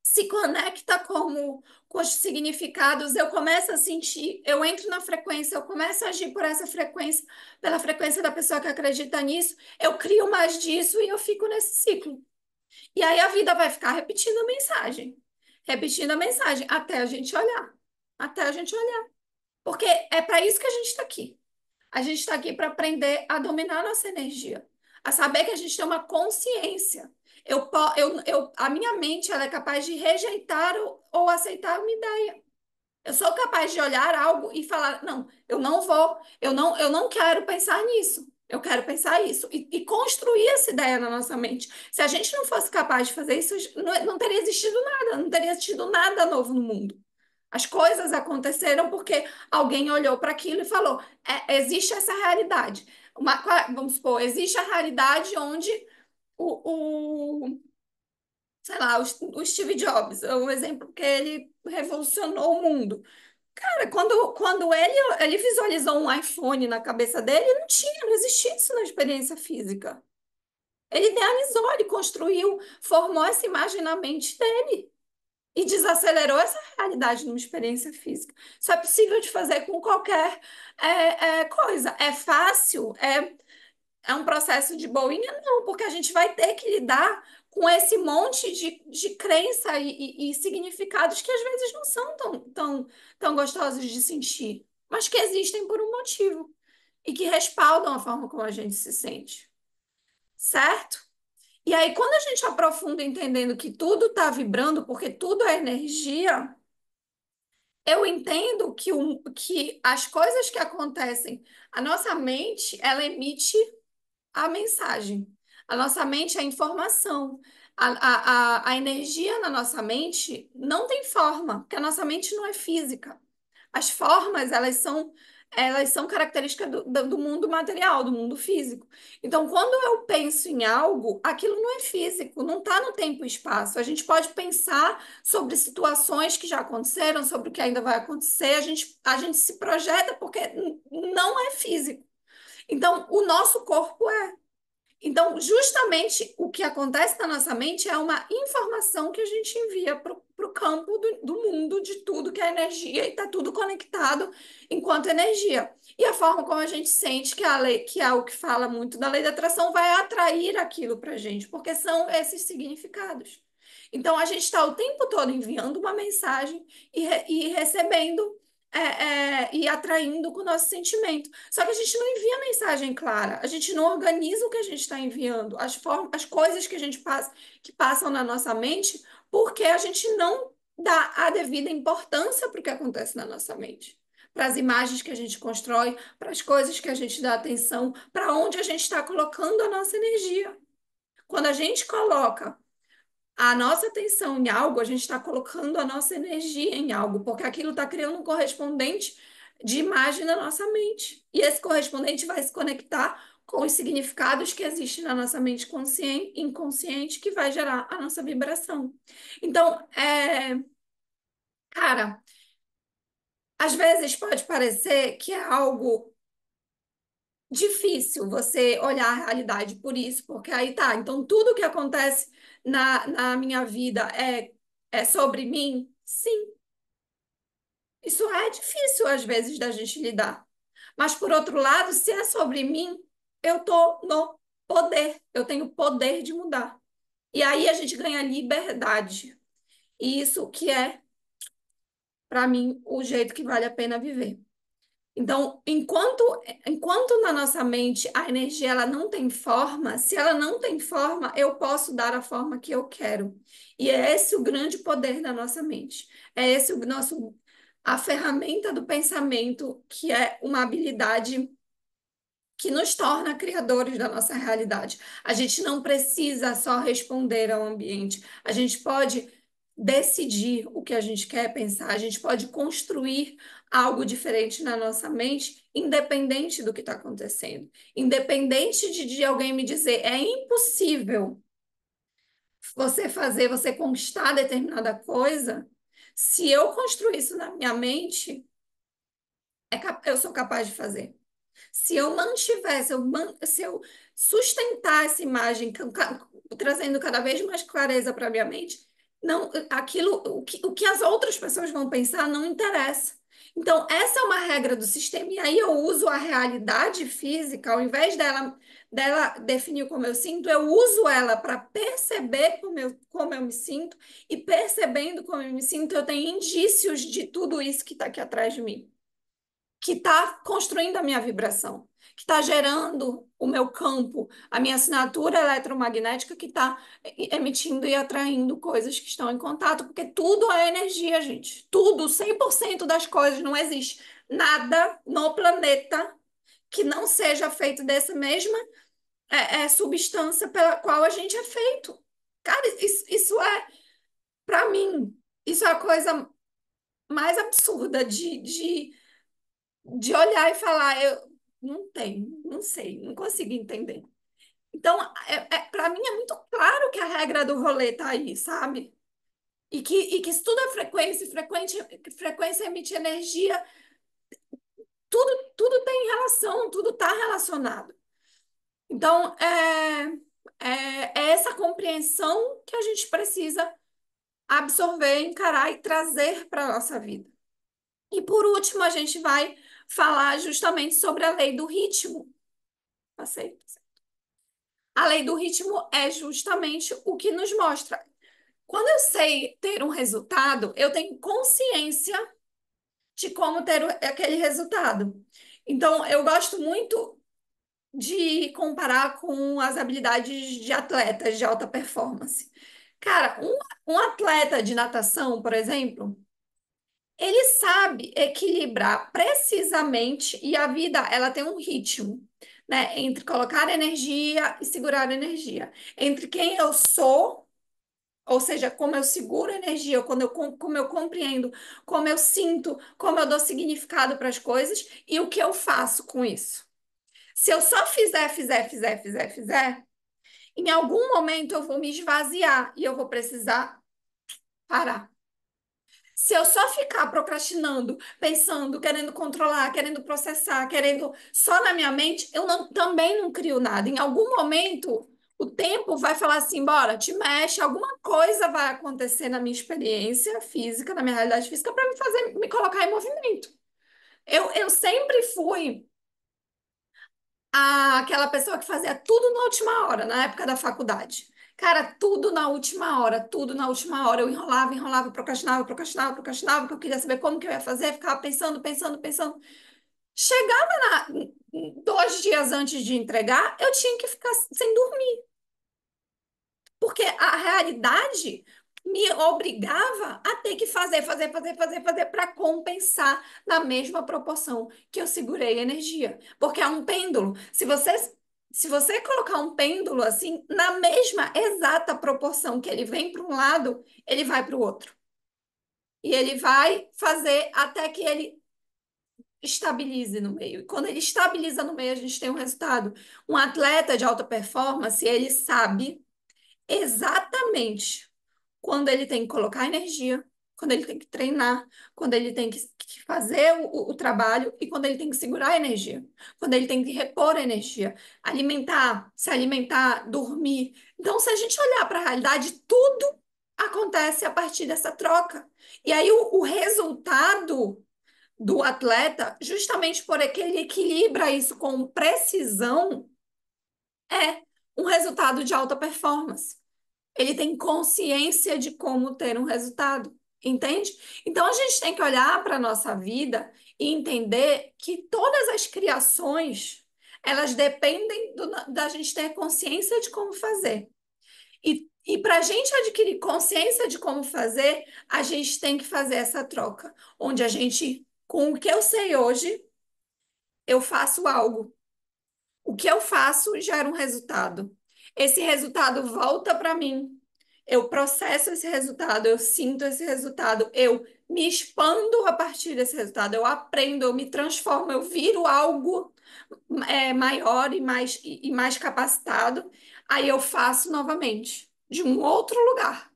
se conecta com os significados, eu começo a sentir, eu entro na frequência, eu começo a agir por essa frequência, pela frequência da pessoa que acredita nisso, eu crio mais disso e eu fico nesse ciclo. E aí a vida vai ficar repetindo a mensagem, até a gente olhar, até a gente olhar. Porque é para isso que a gente está aqui. A gente está aqui para aprender a dominar a nossa energia, a saber que a gente tem uma consciência. A minha mente ela é capaz de rejeitar ou aceitar uma ideia. Eu sou capaz de olhar algo e falar, não, eu não vou, eu não quero pensar nisso. Eu quero pensar isso e construir essa ideia na nossa mente. Se a gente não fosse capaz de fazer isso, não teria existido nada, não teria existido nada novo no mundo. As coisas aconteceram porque alguém olhou para aquilo e falou: existe essa realidade. Vamos supor, existe a realidade onde o sei lá, o Steve Jobs é um exemplo que ele revolucionou o mundo. Cara, quando ele visualizou um iPhone na cabeça dele, não existia isso na experiência física. Ele idealizou, ele construiu, formou essa imagem na mente dele e desacelerou essa realidade numa experiência física. Isso é possível de fazer com qualquer coisa. É fácil? É um processo de boinha? Não, porque a gente vai ter que lidar com esse monte de crença e significados que às vezes não são tão gostosos de sentir, mas que existem por um motivo e que respaldam a forma como a gente se sente, certo? E aí, quando a gente aprofunda entendendo que tudo está vibrando, porque tudo é energia, eu entendo que as coisas que acontecem, a nossa mente, ela emite a mensagem. A nossa mente é a informação. A energia na nossa mente não tem forma, porque a nossa mente não é física. As formas, elas são características do mundo material, do mundo físico. Então, quando eu penso em algo, aquilo não é físico, não está no tempo e espaço. A gente pode pensar sobre situações que já aconteceram, sobre o que ainda vai acontecer, a gente se projeta porque não é físico. Então, o nosso corpo é. Então, justamente o que acontece na nossa mente é uma informação que a gente envia para o campo do mundo, de tudo que é energia, e está tudo conectado enquanto energia. E a forma como a gente sente que a lei, que é o que fala muito da lei da atração, vai atrair aquilo para a gente, porque são esses significados. Então, a gente está o tempo todo enviando uma mensagem e recebendo e atraindo com o nosso sentimento. Só que a gente não envia mensagem clara, a gente não organiza o que a gente está enviando, as coisas que a gente passa, que passam na nossa mente, porque a gente não dá a devida importância para o que acontece na nossa mente. Para as imagens que a gente constrói, para as coisas que a gente dá atenção, para onde a gente está colocando a nossa energia. Quando a gente coloca a nossa atenção em algo, a gente está colocando a nossa energia em algo, porque aquilo está criando um correspondente de imagem na nossa mente. E esse correspondente vai se conectar com os significados que existem na nossa mente consciente, inconsciente, que vai gerar a nossa vibração. Então, cara, às vezes pode parecer que é algo difícil você olhar a realidade por isso, porque aí tá, então tudo que acontece na minha vida é sobre mim? Sim, isso é difícil às vezes da gente lidar. Mas, por outro lado, se é sobre mim, eu estou no poder. Eu tenho poder de mudar. E aí a gente ganha liberdade. E isso que é, para mim, o jeito que vale a pena viver. Então, enquanto na nossa mente a energia ela não tem forma, se ela não tem forma, eu posso dar a forma que eu quero. E é esse o grande poder da nossa mente. É esse o nosso a ferramenta do pensamento, que é uma habilidade que nos torna criadores da nossa realidade. A gente não precisa só responder ao ambiente, a gente pode decidir o que a gente quer pensar, a gente pode construir algo diferente na nossa mente, independente do que está acontecendo, independente de alguém me dizer é impossível você fazer, você conquistar determinada coisa. Se eu construir isso na minha mente, eu sou capaz de fazer. Se eu mantiver, se eu sustentar essa imagem, trazendo cada vez mais clareza para a minha mente, não, aquilo, o que as outras pessoas vão pensar não interessa. Então, essa é uma regra do sistema, e aí eu uso a realidade física, ao invés dela definir como eu sinto, eu uso ela para perceber como eu me sinto, e percebendo como eu me sinto, eu tenho indícios de tudo isso que está aqui atrás de mim, que está construindo a minha vibração, que está gerando o meu campo, a minha assinatura eletromagnética que está emitindo e atraindo coisas que estão em contato, porque tudo é energia, gente. Tudo, 100% das coisas, não existe nada no planeta que não seja feito dessa mesma substância pela qual a gente é feito. Cara, isso é, para mim, isso é a coisa mais absurda de olhar e falar, eu não tenho, não sei, não consigo entender. Então, para mim é muito claro que a regra do rolê tá aí, sabe? E que se tudo é frequência, frequência emite energia, tudo tem relação, tudo está relacionado. Então, é essa compreensão que a gente precisa absorver, encarar e trazer para a nossa vida. E por último, a gente vai falar justamente sobre a lei do ritmo. Passei. A lei do ritmo é justamente o que nos mostra. Quando eu sei ter um resultado, eu tenho consciência de como ter aquele resultado. Então, eu gosto muito de comparar com as habilidades de atletas de alta performance. Cara, um atleta de natação, por exemplo, ele sabe equilibrar precisamente, e a vida, ela tem um ritmo, né, entre colocar energia e segurar energia, entre quem eu sou, ou seja, como eu seguro energia, como eu compreendo, como eu sinto, como eu dou significado para as coisas e o que eu faço com isso. Se eu só fizer, em algum momento eu vou me esvaziar e eu vou precisar parar. Se eu só ficar procrastinando, pensando, querendo controlar, querendo processar, querendo só na minha mente, também não crio nada. Em algum momento, o tempo vai falar assim: bora, te mexe, alguma coisa vai acontecer na minha experiência física, na minha realidade física, para me fazer me colocar em movimento. Eu sempre fui aquela pessoa que fazia tudo na última hora, na época da faculdade. Cara, tudo na última hora, tudo na última hora. Eu enrolava, procrastinava, porque eu queria saber como que eu ia fazer, ficava pensando. Chegava 2 dias antes de entregar, eu tinha que ficar sem dormir, porque a realidade me obrigava a ter que fazer para compensar na mesma proporção que eu segurei a energia. Porque é um pêndulo. Se você colocar um pêndulo assim, na mesma exata proporção que ele vem para um lado, ele vai para o outro. E ele vai fazer até que ele estabilize no meio. E quando ele estabiliza no meio, a gente tem um resultado. Um atleta de alta performance, ele sabe exatamente quando ele tem que colocar energia, quando ele tem que treinar, quando ele tem que fazer o trabalho e quando ele tem que segurar a energia, quando ele tem que repor a energia, alimentar, se alimentar, dormir. Então, se a gente olhar para a realidade, tudo acontece a partir dessa troca. E aí o resultado do atleta, justamente porque ele equilibra isso com precisão, é um resultado de alta performance. Ele tem consciência de como ter um resultado, entende? Então a gente tem que olhar para a nossa vida e entender que todas as criações, elas dependem da gente ter consciência de como fazer. E para a gente adquirir consciência de como fazer, a gente tem que fazer essa troca, onde a gente, com o que eu sei hoje, eu faço algo. O que eu faço gera um resultado. Esse resultado volta para mim. Eu processo esse resultado, eu sinto esse resultado, eu me expando a partir desse resultado, eu aprendo, eu me transformo, eu viro algo maior e mais capacitado. Aí eu faço novamente, de um outro lugar.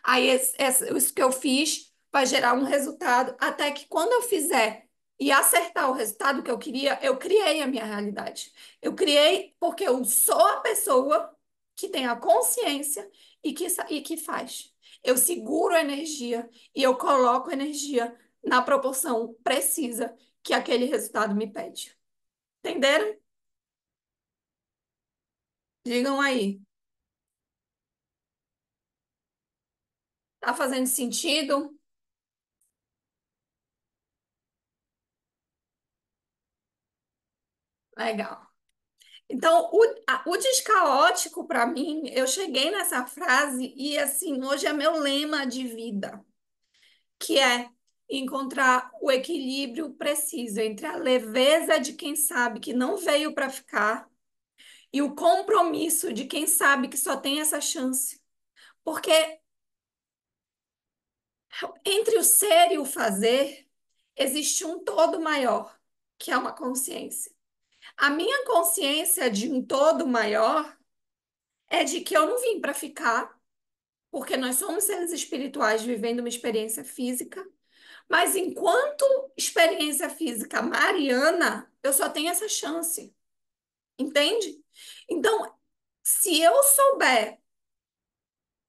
Aí isso que eu fiz vai gerar um resultado, até que quando eu fizer e acertar o resultado que eu queria, eu criei a minha realidade. Eu criei porque eu sou a pessoa que tem a consciência e que faz. Eu seguro a energia e eu coloco energia na proporção precisa que aquele resultado me pede. Entenderam? Digam aí. Tá fazendo sentido? Legal. Então, o descaótico, para mim, eu cheguei nessa frase e, assim, hoje é meu lema de vida, que é encontrar o equilíbrio preciso entre a leveza de quem sabe que não veio para ficar e o compromisso de quem sabe que só tem essa chance. Porque entre o ser e o fazer, existe um todo maior, que é uma consciência. A minha consciência de um todo maior é de que eu não vim para ficar, porque nós somos seres espirituais vivendo uma experiência física, mas enquanto experiência física mariana, eu só tenho essa chance, entende? Então, se eu souber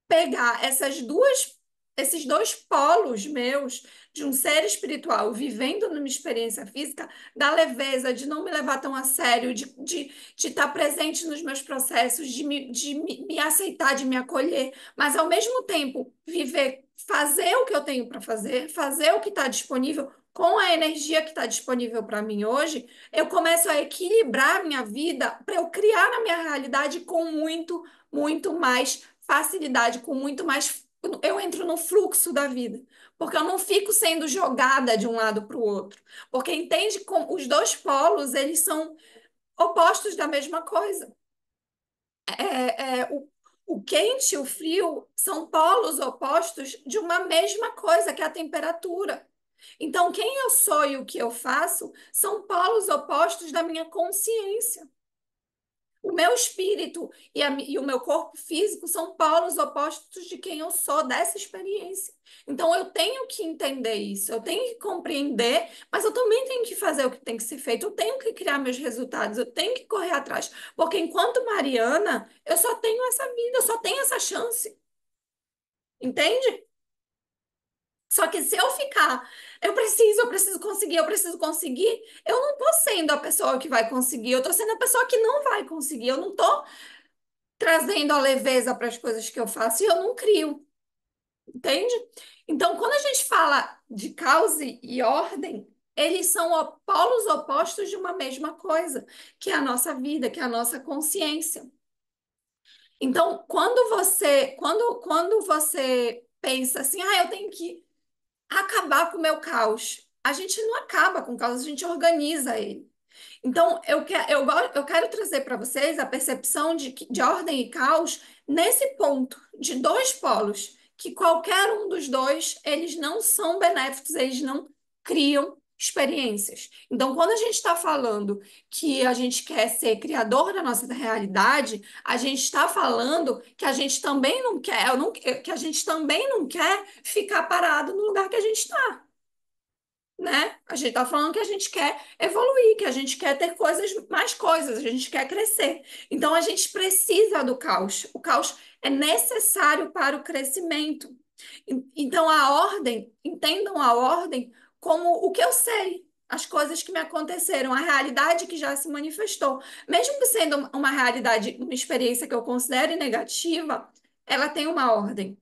pegar esses dois polos meus de um ser espiritual vivendo numa experiência física, da leveza, de não me levar tão a sério, de estar presente nos meus processos, me aceitar, de me acolher, mas ao mesmo tempo viver, fazer o que eu tenho para fazer, fazer o que está disponível. Com a energia que está disponível para mim hoje, eu começo a equilibrar a minha vida para eu criar na minha realidade com muito mais facilidade, com muito mais. Eu entro no fluxo da vida, porque eu não fico sendo jogada de um lado para o outro. Porque entende como os dois polos, eles são opostos da mesma coisa. O quente e o frio são polos opostos de uma mesma coisa, que é a temperatura. Então, quem eu sou e o que eu faço são polos opostos da minha consciência. O meu espírito e o meu corpo físico são polos opostos de quem eu sou, dessa experiência. Então, eu tenho que entender isso, eu tenho que compreender, mas eu também tenho que fazer o que tem que ser feito, eu tenho que criar meus resultados, eu tenho que correr atrás. Porque enquanto Mariana, eu só tenho essa vida, eu só tenho essa chance. Entende? Só que se eu ficar, eu preciso conseguir, eu não tô sendo a pessoa que vai conseguir, eu tô sendo a pessoa que não vai conseguir, eu não tô trazendo a leveza para as coisas que eu faço e eu não crio, entende? Então, quando a gente fala de causa e ordem, eles são polos opostos de uma mesma coisa, que é a nossa vida, que é a nossa consciência. Então, quando você pensa assim, eu tenho que acabar com o meu caos, a gente não acaba com o caos, a gente organiza ele. Então, eu quero trazer para vocês a percepção de ordem e caos nesse ponto, de dois polos, que qualquer um dos dois, eles não são benéficos, eles não criam experiências. Então, quando a gente está falando que a gente quer ser criador da nossa realidade, a gente está falando que a gente também não quer, que a gente também não quer ficar parado no lugar que a gente está, né? A gente tá falando que a gente quer evoluir, que a gente quer ter coisas, mais coisas, a gente quer crescer. Então a gente precisa do caos. O caos é necessário para o crescimento. Então a ordem, entendam a ordem como o que eu sei, as coisas que me aconteceram, a realidade que já se manifestou. Mesmo que sendo uma realidade, uma experiência que eu considere negativa, ela tem uma ordem.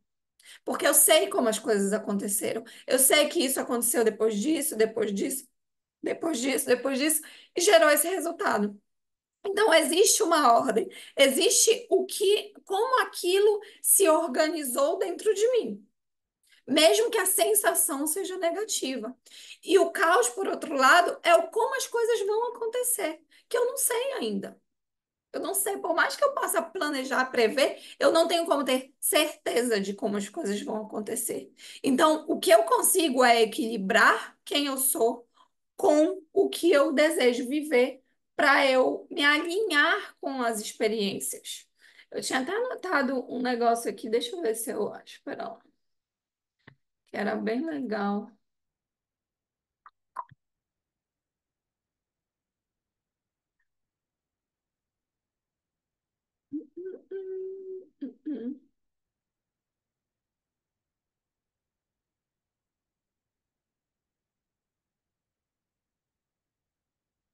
Porque eu sei como as coisas aconteceram. Eu sei que isso aconteceu depois disso, depois disso, depois disso, depois disso, e gerou esse resultado. Então, existe uma ordem, existe o que, como aquilo se organizou dentro de mim, mesmo que a sensação seja negativa. E o caos, por outro lado, é o como as coisas vão acontecer, que eu não sei ainda. Eu não sei, por mais que eu possa planejar, prever, eu não tenho como ter certeza de como as coisas vão acontecer. Então, o que eu consigo é equilibrar quem eu sou com o que eu desejo viver para eu me alinhar com as experiências. Eu tinha até anotado um negócio aqui, deixa eu ver se eu acho, espera lá, que era bem legal.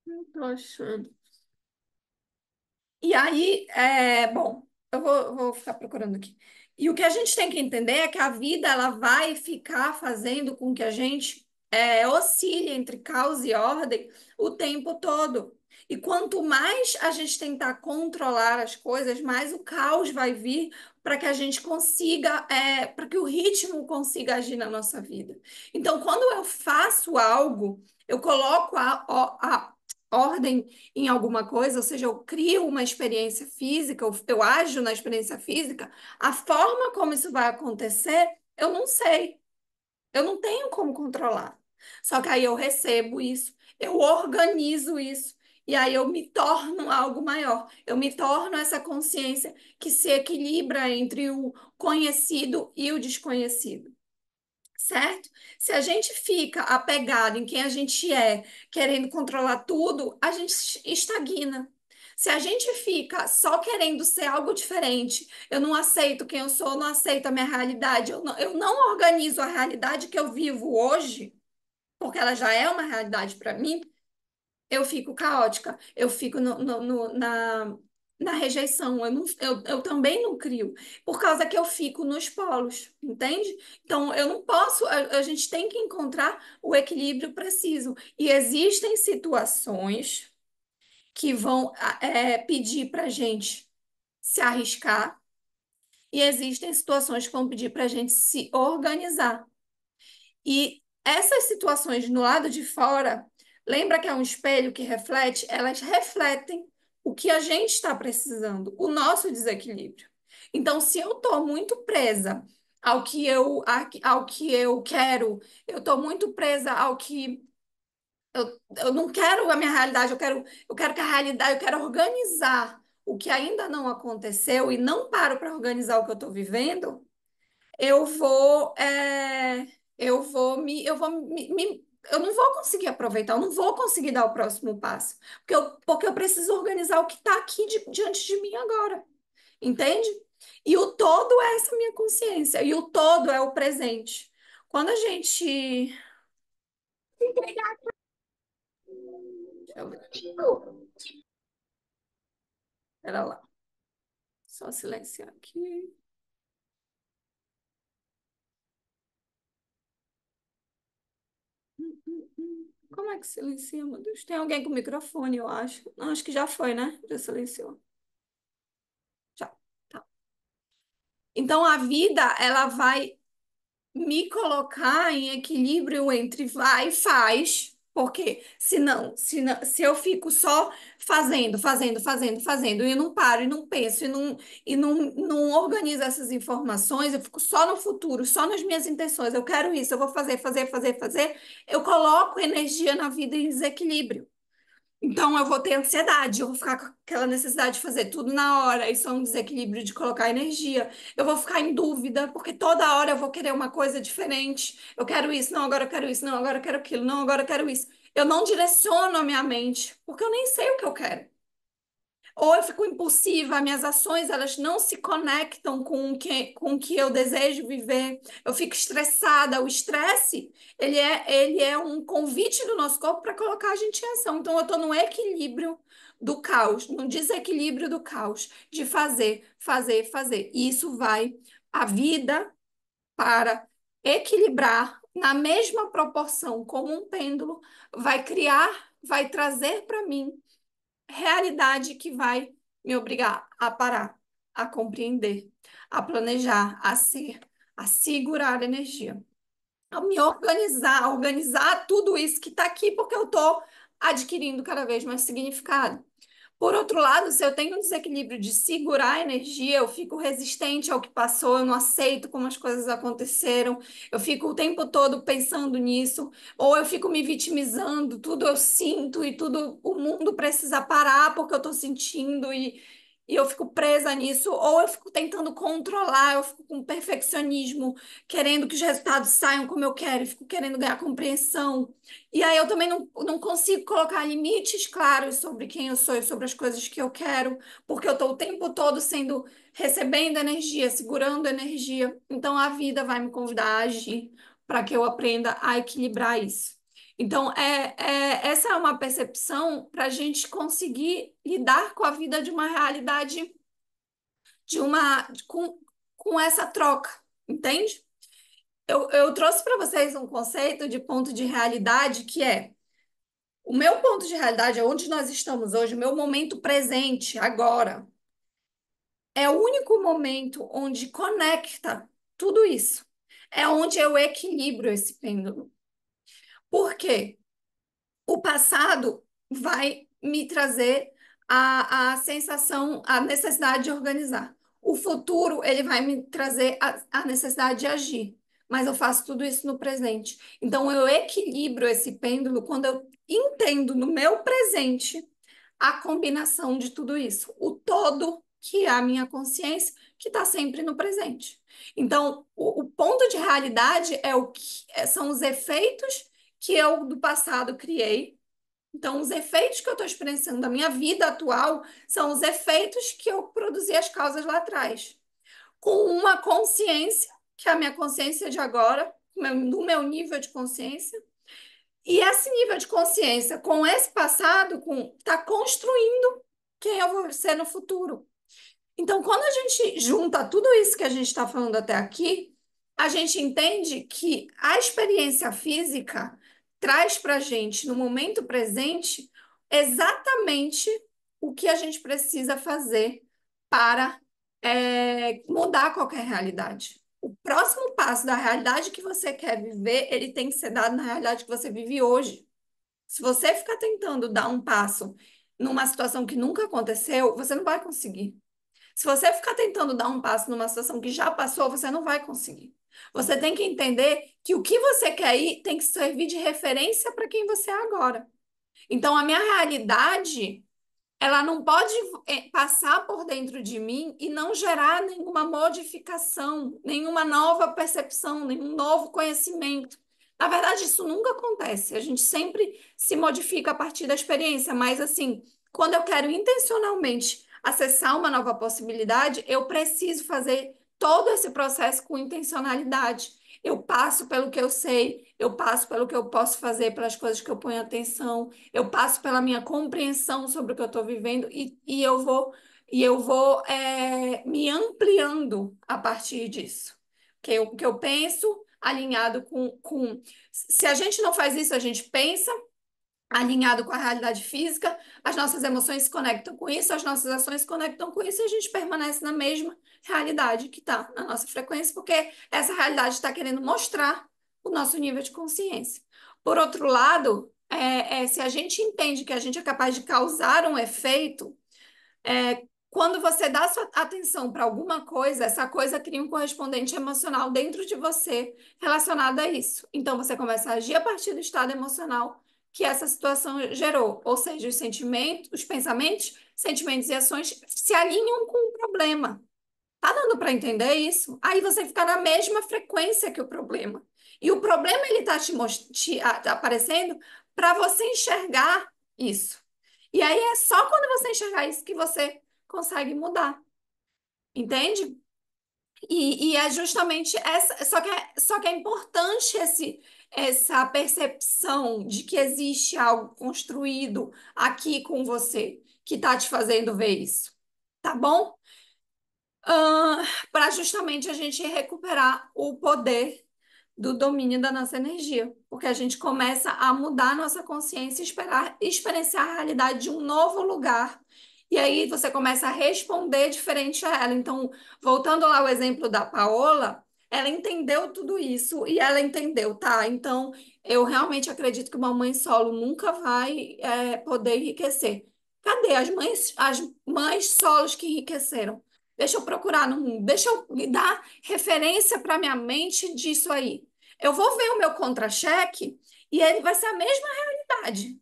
Não tô achando. E aí, bom, eu vou ficar procurando aqui. E o que a gente tem que entender é que a vida ela vai ficar fazendo com que a gente oscile entre caos e ordem o tempo todo. E quanto mais a gente tentar controlar as coisas, mais o caos vai vir para que a gente consiga, para que o ritmo consiga agir na nossa vida. Então, quando eu faço algo, eu coloco a ordem em alguma coisa, ou seja, eu crio uma experiência física, eu ajo na experiência física, a forma como isso vai acontecer, eu não sei, eu não tenho como controlar. Só que aí eu recebo isso, eu organizo isso, e aí eu me torno algo maior, eu me torno essa consciência que se equilibra entre o conhecido e o desconhecido. Certo? Se a gente fica apegado em quem a gente é, querendo controlar tudo, a gente estagna. Se a gente fica só querendo ser algo diferente, eu não aceito quem eu sou, eu não aceito a minha realidade, eu não organizo a realidade que eu vivo hoje, porque ela já é uma realidade para mim, eu fico caótica, eu fico na rejeição, eu também não crio, por causa que eu fico nos polos, entende? Então, eu não posso, a gente tem que encontrar o equilíbrio preciso. E existem situações que vão pedir para a gente se arriscar, e existem situações que vão pedir para a gente se organizar. E essas situações no lado de fora, lembra que é um espelho que reflete? Elas refletem o que a gente está precisando, o nosso desequilíbrio. Então, se eu estou muito presa ao que eu quero, eu estou muito presa ao que eu não quero a minha realidade, eu quero que a realidade, eu quero organizar o que ainda não aconteceu e não paro para organizar o que eu estou vivendo, eu vou, eu não vou conseguir aproveitar, eu não vou conseguir dar o próximo passo, porque eu preciso organizar o que está aqui diante de mim agora, entende? E o todo é essa minha consciência, e o todo é o presente. Quando a gente. Deixa eu ver. Pera lá, só silenciar aqui. Como é que silencia, meu Deus? Tem alguém com microfone, eu acho. Não, acho que já foi, né? Já silenciou. Já. Tá. Então a vida, ela vai me colocar em equilíbrio entre vai e faz, porque se eu fico só fazendo, e não paro, e não penso, e não organizo essas informações, eu fico só no futuro, só nas minhas intenções, eu quero isso, eu vou fazer, eu coloco energia na vida em desequilíbrio. Então, eu vou ter ansiedade, eu vou ficar com aquela necessidade de fazer tudo na hora, isso é um desequilíbrio de colocar energia. Eu vou ficar em dúvida, porque toda hora eu vou querer uma coisa diferente. Eu quero isso, não, agora eu quero isso, não, agora eu quero aquilo, não, agora eu quero isso. Eu não direciono a minha mente, porque eu nem sei o que eu quero. ou eu fico impulsiva, minhas ações elas não se conectam com o que eu desejo viver, eu fico estressada. O estresse, ele é um convite do nosso corpo para colocar a gente em ação. Então, eu estou no equilíbrio do caos, no desequilíbrio do caos, de fazer, fazer, fazer. E isso vai, a vida para equilibrar na mesma proporção, como um pêndulo, vai criar, vai trazer para mim realidade que vai me obrigar a parar, a compreender, a planejar, a ser, a segurar a energia, a me organizar, a organizar tudo isso que está aqui, porque eu estou adquirindo cada vez mais significado. Por outro lado, se eu tenho um desequilíbrio de segurar a energia, eu fico resistente ao que passou, eu não aceito como as coisas aconteceram, eu fico o tempo todo pensando nisso, ou eu fico me vitimizando, tudo eu sinto e tudo o mundo precisa parar porque eu estou sentindo e eu fico presa nisso, ou eu fico tentando controlar, eu fico com perfeccionismo, querendo que os resultados saiam como eu quero, e fico querendo ganhar compreensão. E aí eu também não consigo colocar limites claros sobre quem eu sou e sobre as coisas que eu quero, porque eu estou o tempo todo sendo recebendo energia, segurando energia. Então a vida vai me convidar a agir para que eu aprenda a equilibrar isso. Então, essa é uma percepção para a gente conseguir lidar com a vida de uma realidade, com essa troca, entende? Eu trouxe para vocês um conceito de ponto de realidade que é o meu ponto de realidade, é onde nós estamos hoje, o meu momento presente, agora, é o único momento onde conecta tudo isso. É onde eu equilibro esse pêndulo. Por quê? O passado vai me trazer a sensação, a necessidade de organizar. O futuro, ele vai me trazer a necessidade de agir. Mas eu faço tudo isso no presente. Então, eu equilibro esse pêndulo quando eu entendo no meu presente a combinação de tudo isso. O todo, que é a minha consciência, que está sempre no presente. Então, o ponto de realidade são os efeitos que eu do passado criei. Então, os efeitos que eu estou experienciando da minha vida atual são os efeitos que eu produzi as causas lá atrás. Com uma consciência, que é a minha consciência de agora, do meu nível de consciência. E esse nível de consciência, com esse passado, está construindo quem eu vou ser no futuro. Então, quando a gente junta tudo isso que a gente está falando até aqui, a gente entende que a experiência física traz para a gente, no momento presente, exatamente o que a gente precisa fazer para mudar qualquer realidade. O próximo passo da realidade que você quer viver, ele tem que ser dado na realidade que você vive hoje. Se você ficar tentando dar um passo numa situação que nunca aconteceu, você não vai conseguir. Se você ficar tentando dar um passo numa situação que já passou, você não vai conseguir. Você tem que entender que o que você quer ir tem que servir de referência para quem você é agora. Então, a minha realidade, ela não pode passar por dentro de mim e não gerar nenhuma modificação, nenhuma nova percepção, nenhum novo conhecimento. Na verdade, isso nunca acontece. A gente sempre se modifica a partir da experiência, mas assim, quando eu quero intencionalmente acessar uma nova possibilidade, eu preciso fazer todo esse processo com intencionalidade. Eu passo pelo que eu sei, eu passo pelo que eu posso fazer, pelas coisas que eu ponho atenção, eu passo pela minha compreensão sobre o que eu estou vivendo e eu vou me ampliando a partir disso. Que eu penso alinhado com. Se a gente não faz isso, a gente pensa alinhado com a realidade física, as nossas emoções se conectam com isso, as nossas ações se conectam com isso e a gente permanece na mesma realidade que está na nossa frequência, porque essa realidade está querendo mostrar o nosso nível de consciência. Por outro lado, se a gente entende que a gente é capaz de causar um efeito, quando você dá sua atenção para alguma coisa, essa coisa cria um correspondente emocional dentro de você relacionado a isso. Então você começa a agir a partir do estado emocional que essa situação gerou, ou seja, os sentimentos, os pensamentos, sentimentos e ações se alinham com o problema. Tá dando para entender isso? Aí você fica na mesma frequência que o problema. E o problema ele está te aparecendo para você enxergar isso. E aí é só quando você enxergar isso que você consegue mudar, entende? E é justamente essa, só que é importante essa percepção de que existe algo construído aqui com você que está te fazendo ver isso, tá bom? Para justamente a gente recuperar o poder do domínio da nossa energia, porque a gente começa a mudar a nossa consciência e experienciar a realidade de um novo lugar. E aí você começa a responder diferente a ela. Então, voltando lá ao exemplo da Paola, ela entendeu tudo isso e ela entendeu, tá? Então, eu realmente acredito que uma mãe solo nunca vai, poder enriquecer. Cadê as mães solos que enriqueceram? Deixa eu procurar no mundo, deixa eu me dar referência para minha mente disso aí. Eu vou ver o meu contra-cheque e ele vai ser a mesma realidade,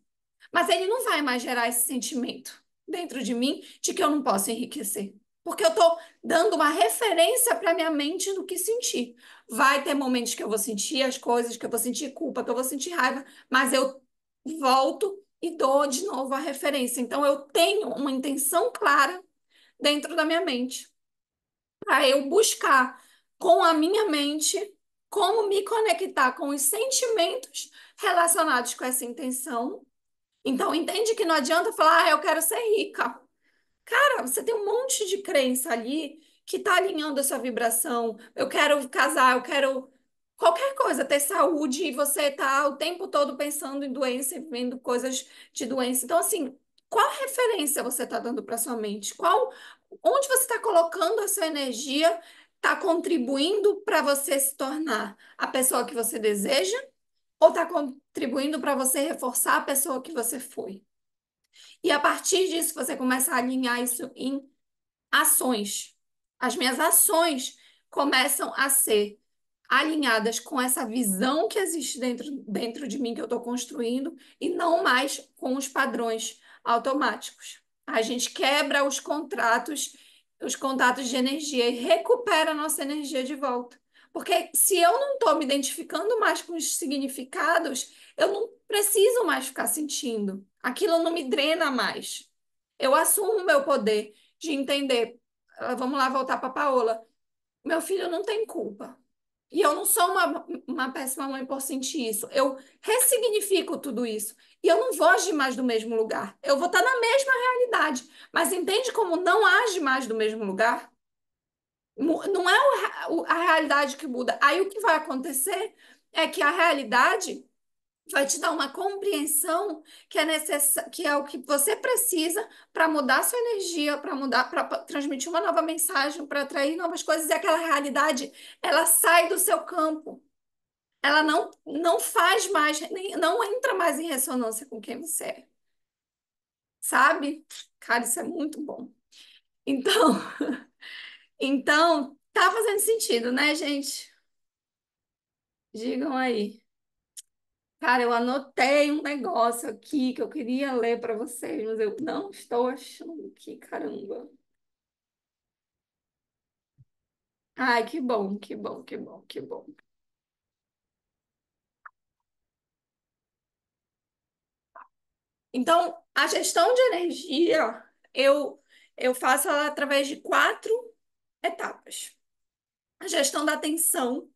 mas ele não vai mais gerar esse sentimento dentro de mim de que eu não posso enriquecer, porque eu estou dando uma referência para minha mente do que sentir. Vai ter momentos que eu vou sentir as coisas, que eu vou sentir culpa, que eu vou sentir raiva, mas eu volto e dou de novo a referência. Então eu tenho uma intenção clara dentro da minha mente para eu buscar com a minha mente como me conectar com os sentimentos relacionados com essa intenção. Então, entende que não adianta falar, eu quero ser rica. Cara, você tem um monte de crença ali que está alinhando a sua vibração. Eu quero casar, eu quero qualquer coisa, ter saúde, e você está o tempo todo pensando em doença e vendo coisas de doença. Então, assim, qual referência você está dando para sua mente? Onde você está colocando a sua energia? Está contribuindo para você se tornar a pessoa que você deseja? Ou está contribuindo para você reforçar a pessoa que você foi? E a partir disso, você começa a alinhar isso em ações. As minhas ações começam a ser alinhadas com essa visão que existe dentro de mim que eu estou construindo e não mais com os padrões automáticos. A gente quebra os contatos de energia e recupera a nossa energia de volta. Porque se eu não estou me identificando mais com os significados, eu não preciso mais ficar sentindo. Aquilo não me drena mais. Eu assumo o meu poder de entender. Vamos lá voltar para Paola. Meu filho não tem culpa. E eu não sou uma péssima mãe por sentir isso. Eu ressignifico tudo isso. E eu não vou agir mais do mesmo lugar. Eu vou estar na mesma realidade. Mas entende como não age mais do mesmo lugar? Não é a realidade que muda. Aí o que vai acontecer é que a realidade vai te dar uma compreensão que é o que você precisa para mudar sua energia, para mudar, para transmitir uma nova mensagem, para atrair novas coisas, e aquela realidade, ela sai do seu campo. Ela não faz mais, não entra mais em ressonância com quem você é, sabe? Cara, isso é muito bom. Então, então, tá fazendo sentido, né, gente? Digam aí. Cara, eu anotei um negócio aqui que eu queria ler para vocês, mas eu não estou achando aqui, caramba. Ai, que bom, que bom, que bom, que bom. Então, a gestão de energia, eu, eu faço ela através de 4 etapas. A gestão da atenção,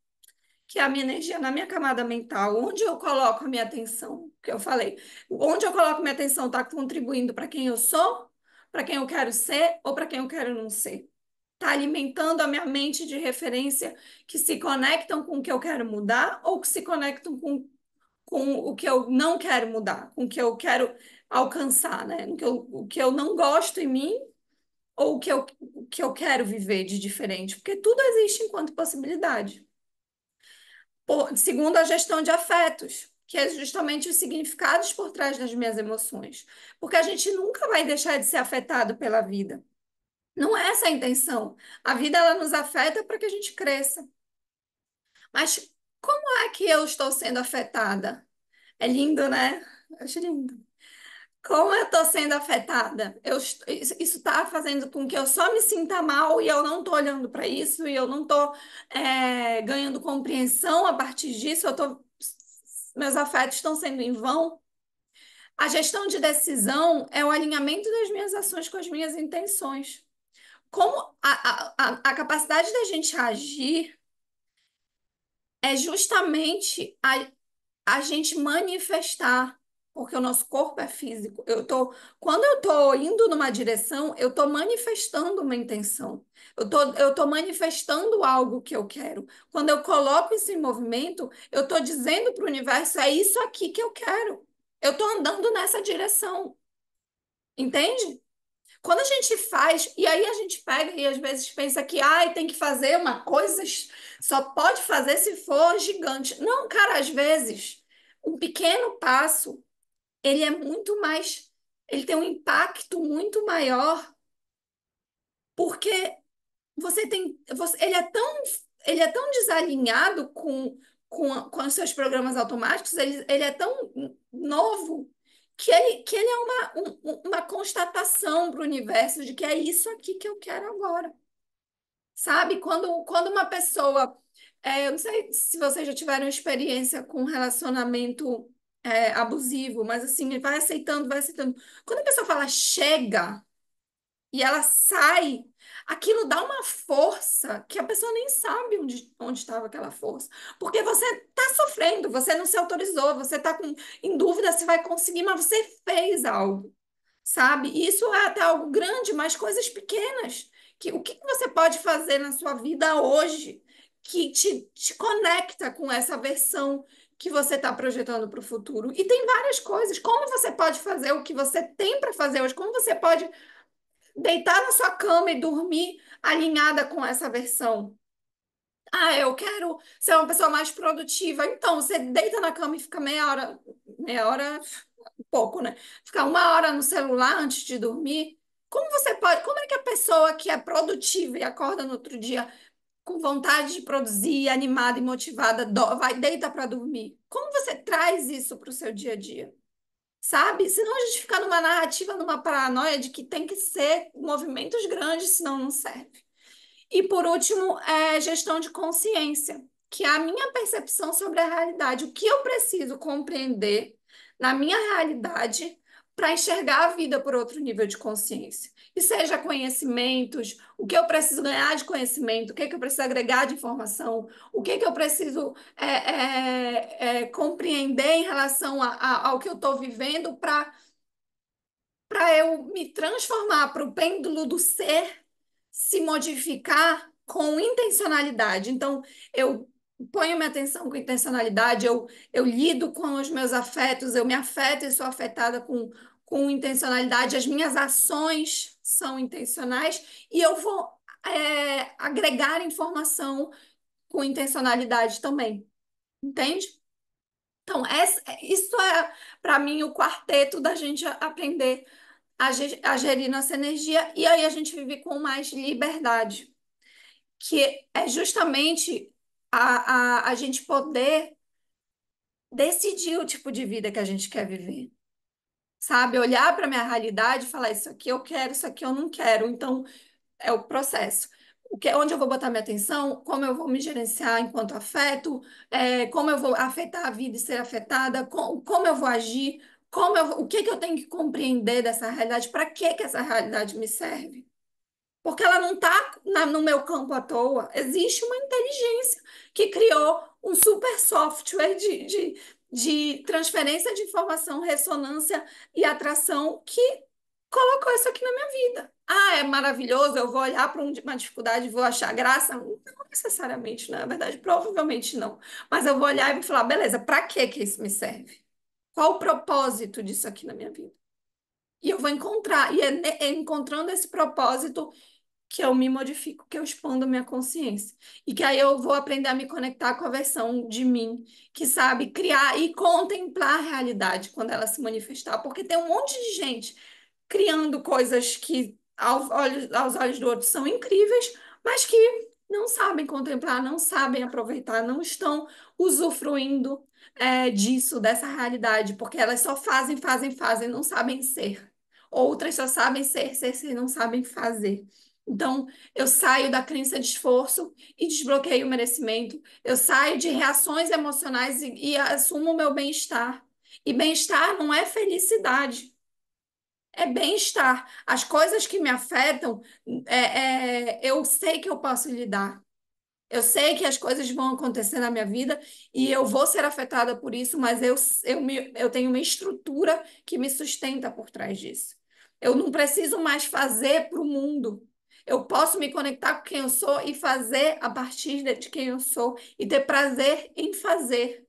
que é a minha energia na minha camada mental, onde eu coloco a minha atenção, que eu falei, onde eu coloco minha atenção está contribuindo para quem eu sou, para quem eu quero ser ou para quem eu quero não ser. Está alimentando a minha mente de referência que se conectam com o que eu quero mudar ou que se conectam com o que eu não quero mudar, com o que eu quero alcançar, né? O que eu não gosto em mim ou o que eu quero viver de diferente, porque tudo existe enquanto possibilidade. Segundo a gestão de afetos, que é justamente os significados por trás das minhas emoções, porque a gente nunca vai deixar de ser afetado pela vida. Não é essa a intenção. A vida ela nos afeta para que a gente cresça. Mas como é que eu estou sendo afetada? É lindo, né? Eu acho lindo. Como eu estou sendo afetada? Isso está fazendo com que eu só me sinta mal e eu não estou olhando para isso e eu não estou ganhando compreensão a partir disso. Meus afetos estão sendo em vão. A gestão de decisão é o alinhamento das minhas ações com as minhas intenções. Como a capacidade da gente agir é justamente a gente manifestar, porque o nosso corpo é físico. Quando eu tô indo numa direção, eu tô manifestando uma intenção. Eu tô manifestando algo que eu quero. Quando eu coloco isso em movimento, eu tô dizendo para o universo, é isso aqui que eu quero. Eu tô andando nessa direção, entende? Quando a gente faz, e aí a gente pega e às vezes pensa que ai, tem que fazer uma coisa, só pode fazer se for gigante. Não, cara, às vezes um pequeno passo, ele é muito mais, ele tem um impacto muito maior, porque ele é tão desalinhado com os seus programas automáticos, ele é tão novo que ele é uma constatação para o universo de que é isso aqui que eu quero agora. Sabe? Quando uma pessoa, eu não sei se vocês já tiveram experiência com relacionamento, abusivo, mas assim, vai aceitando, vai aceitando. Quando a pessoa fala chega, e ela sai, aquilo dá uma força que a pessoa nem sabe onde estava aquela força. Porque você está sofrendo, você não se autorizou, você está em dúvida se vai conseguir, mas você fez algo, sabe? E isso é até algo grande, mas coisas pequenas. O que que você pode fazer na sua vida hoje que te conecta com essa versão que você está projetando para o futuro? E tem várias coisas. Como você pode fazer o que você tem para fazer hoje? Como você pode deitar na sua cama e dormir alinhada com essa versão? Ah, eu quero ser uma pessoa mais produtiva. Então, você deita na cama e fica meia hora, pouco, né? Ficar uma hora no celular antes de dormir. Como é que a pessoa que é produtiva e acorda no outro dia com vontade de produzir, animada e motivada, deita para dormir? Como você traz isso para o seu dia a dia? Sabe? Senão a gente fica numa narrativa, numa paranoia de que tem que ser movimentos grandes, senão não serve. E por último, gestão de consciência, que é a minha percepção sobre a realidade, o que eu preciso compreender na minha realidade para enxergar a vida por outro nível de consciência. E seja conhecimentos, o que eu preciso ganhar de conhecimento, o que eu preciso agregar de informação, o que eu preciso compreender em relação ao que eu estou vivendo para eu me transformar para o pêndulo do ser se modificar com intencionalidade. Então, eu ponho minha atenção com intencionalidade, eu lido com os meus afetos, eu me afeto e sou afetada com intencionalidade, as minhas ações são intencionais e eu vou, agregar informação com intencionalidade também, entende? Então, isso é, para mim, o quarteto da gente aprender a gerir nossa energia e aí a gente vive com mais liberdade, que é justamente a gente poder decidir o tipo de vida que a gente quer viver, sabe? Olhar para a minha realidade e falar, isso aqui eu quero, isso aqui eu não quero. Então, é o processo. Onde eu vou botar minha atenção, como eu vou me gerenciar enquanto afeto, como eu vou afetar a vida e ser afetada, como eu vou agir, o que que eu tenho que compreender dessa realidade, para que que essa realidade me serve. Porque ela não está no meu campo à toa. Existe uma inteligência que criou um super software de transferência de informação, ressonância e atração que colocou isso aqui na minha vida. Ah, é maravilhoso, eu vou olhar para uma dificuldade e vou achar graça? Não necessariamente, na verdade, provavelmente não. Mas eu vou olhar e vou falar, beleza, para que isso me serve? Qual o propósito disso aqui na minha vida? E eu vou encontrar, é encontrando esse propósito que eu me modifico, que eu expando minha consciência. E que aí eu vou aprender a me conectar com a versão de mim que sabe criar e contemplar a realidade quando ela se manifestar. Porque tem um monte de gente criando coisas que aos olhos do outro são incríveis, mas que não sabem contemplar, não sabem aproveitar, não estão usufruindo, disso, dessa realidade, porque elas só fazem, fazem, fazem, não sabem ser. Outras só sabem ser, ser, ser, não sabem fazer. Então, eu saio da crença de esforço e desbloqueio o merecimento. Eu saio de reações emocionais e assumo o meu bem-estar. E bem-estar não é felicidade, é bem-estar. As coisas que me afetam, eu sei que eu posso lidar. Eu sei que as coisas vão acontecer na minha vida e eu vou ser afetada por isso, mas eu tenho uma estrutura que me sustenta por trás disso. Eu não preciso mais fazer para o mundo. Eu posso me conectar com quem eu sou e fazer a partir de quem eu sou e ter prazer em fazer.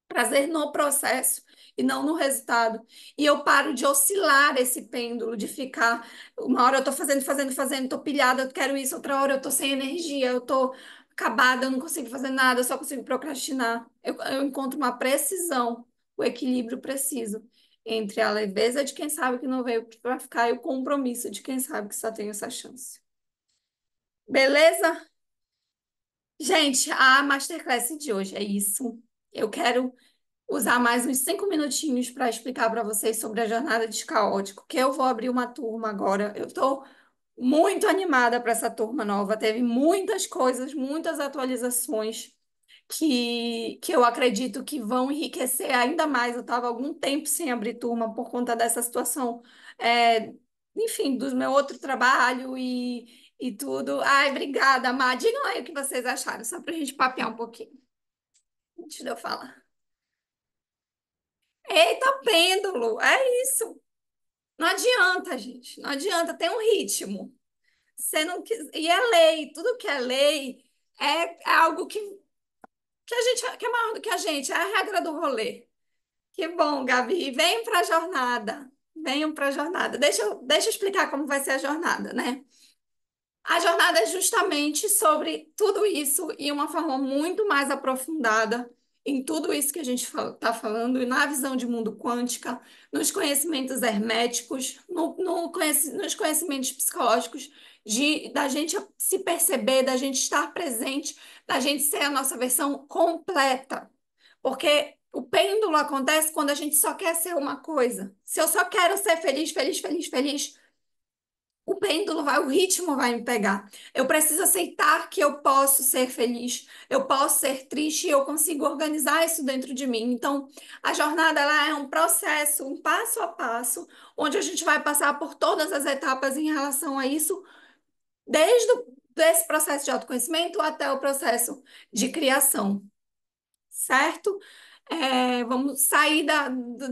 Prazer no processo e não no resultado. E eu paro de oscilar esse pêndulo, de ficar. Uma hora eu tô fazendo, fazendo, fazendo, tô pilhada, eu quero isso, outra hora eu tô sem energia, eu tô acabada, eu não consigo fazer nada, eu só consigo procrastinar. Eu encontro uma precisão, o equilíbrio preciso entre a leveza de quem sabe que não veio para ficar e o compromisso de quem sabe que só tem essa chance. Beleza? Gente, a masterclass de hoje é isso. Eu quero usar mais uns 5 minutinhos para explicar para vocês sobre a jornada de caótico, que eu vou abrir uma turma agora. Eu estou muito animada para essa turma nova. Teve muitas coisas, muitas atualizações que eu acredito que vão enriquecer ainda mais. Eu estava algum tempo sem abrir turma por conta dessa situação, é, enfim, do meu outro trabalho e tudo. Ai, obrigada, Má. Digam aí o que vocês acharam, só para a gente papear um pouquinho, antes de eu falar. Eita, pêndulo, é isso. Não adianta, gente. Não adianta, tem um ritmo. Você não quis... E é lei, tudo que é lei é algo que a gente que é maior do que a gente, é a regra do rolê. Que bom, Gabi. Venham para a jornada. Venham para a jornada. Deixa eu explicar como vai ser a jornada, né? A jornada é justamente sobre tudo isso e uma forma muito mais aprofundada em tudo isso que a gente está falando, e na visão de mundo quântica, nos conhecimentos herméticos, nos conhecimentos psicológicos, da gente se perceber, da gente estar presente, da gente ser a nossa versão completa. Porque o pêndulo acontece quando a gente só quer ser uma coisa. Se eu só quero ser feliz, feliz, feliz, feliz, o pêndulo vai, o ritmo vai me pegar. Eu preciso aceitar que eu posso ser feliz, eu posso ser triste e eu consigo organizar isso dentro de mim. Então, a jornada ela é um processo, um passo a passo, onde a gente vai passar por todas as etapas em relação a isso, desde esse processo de autoconhecimento até o processo de criação, certo? Vamos sair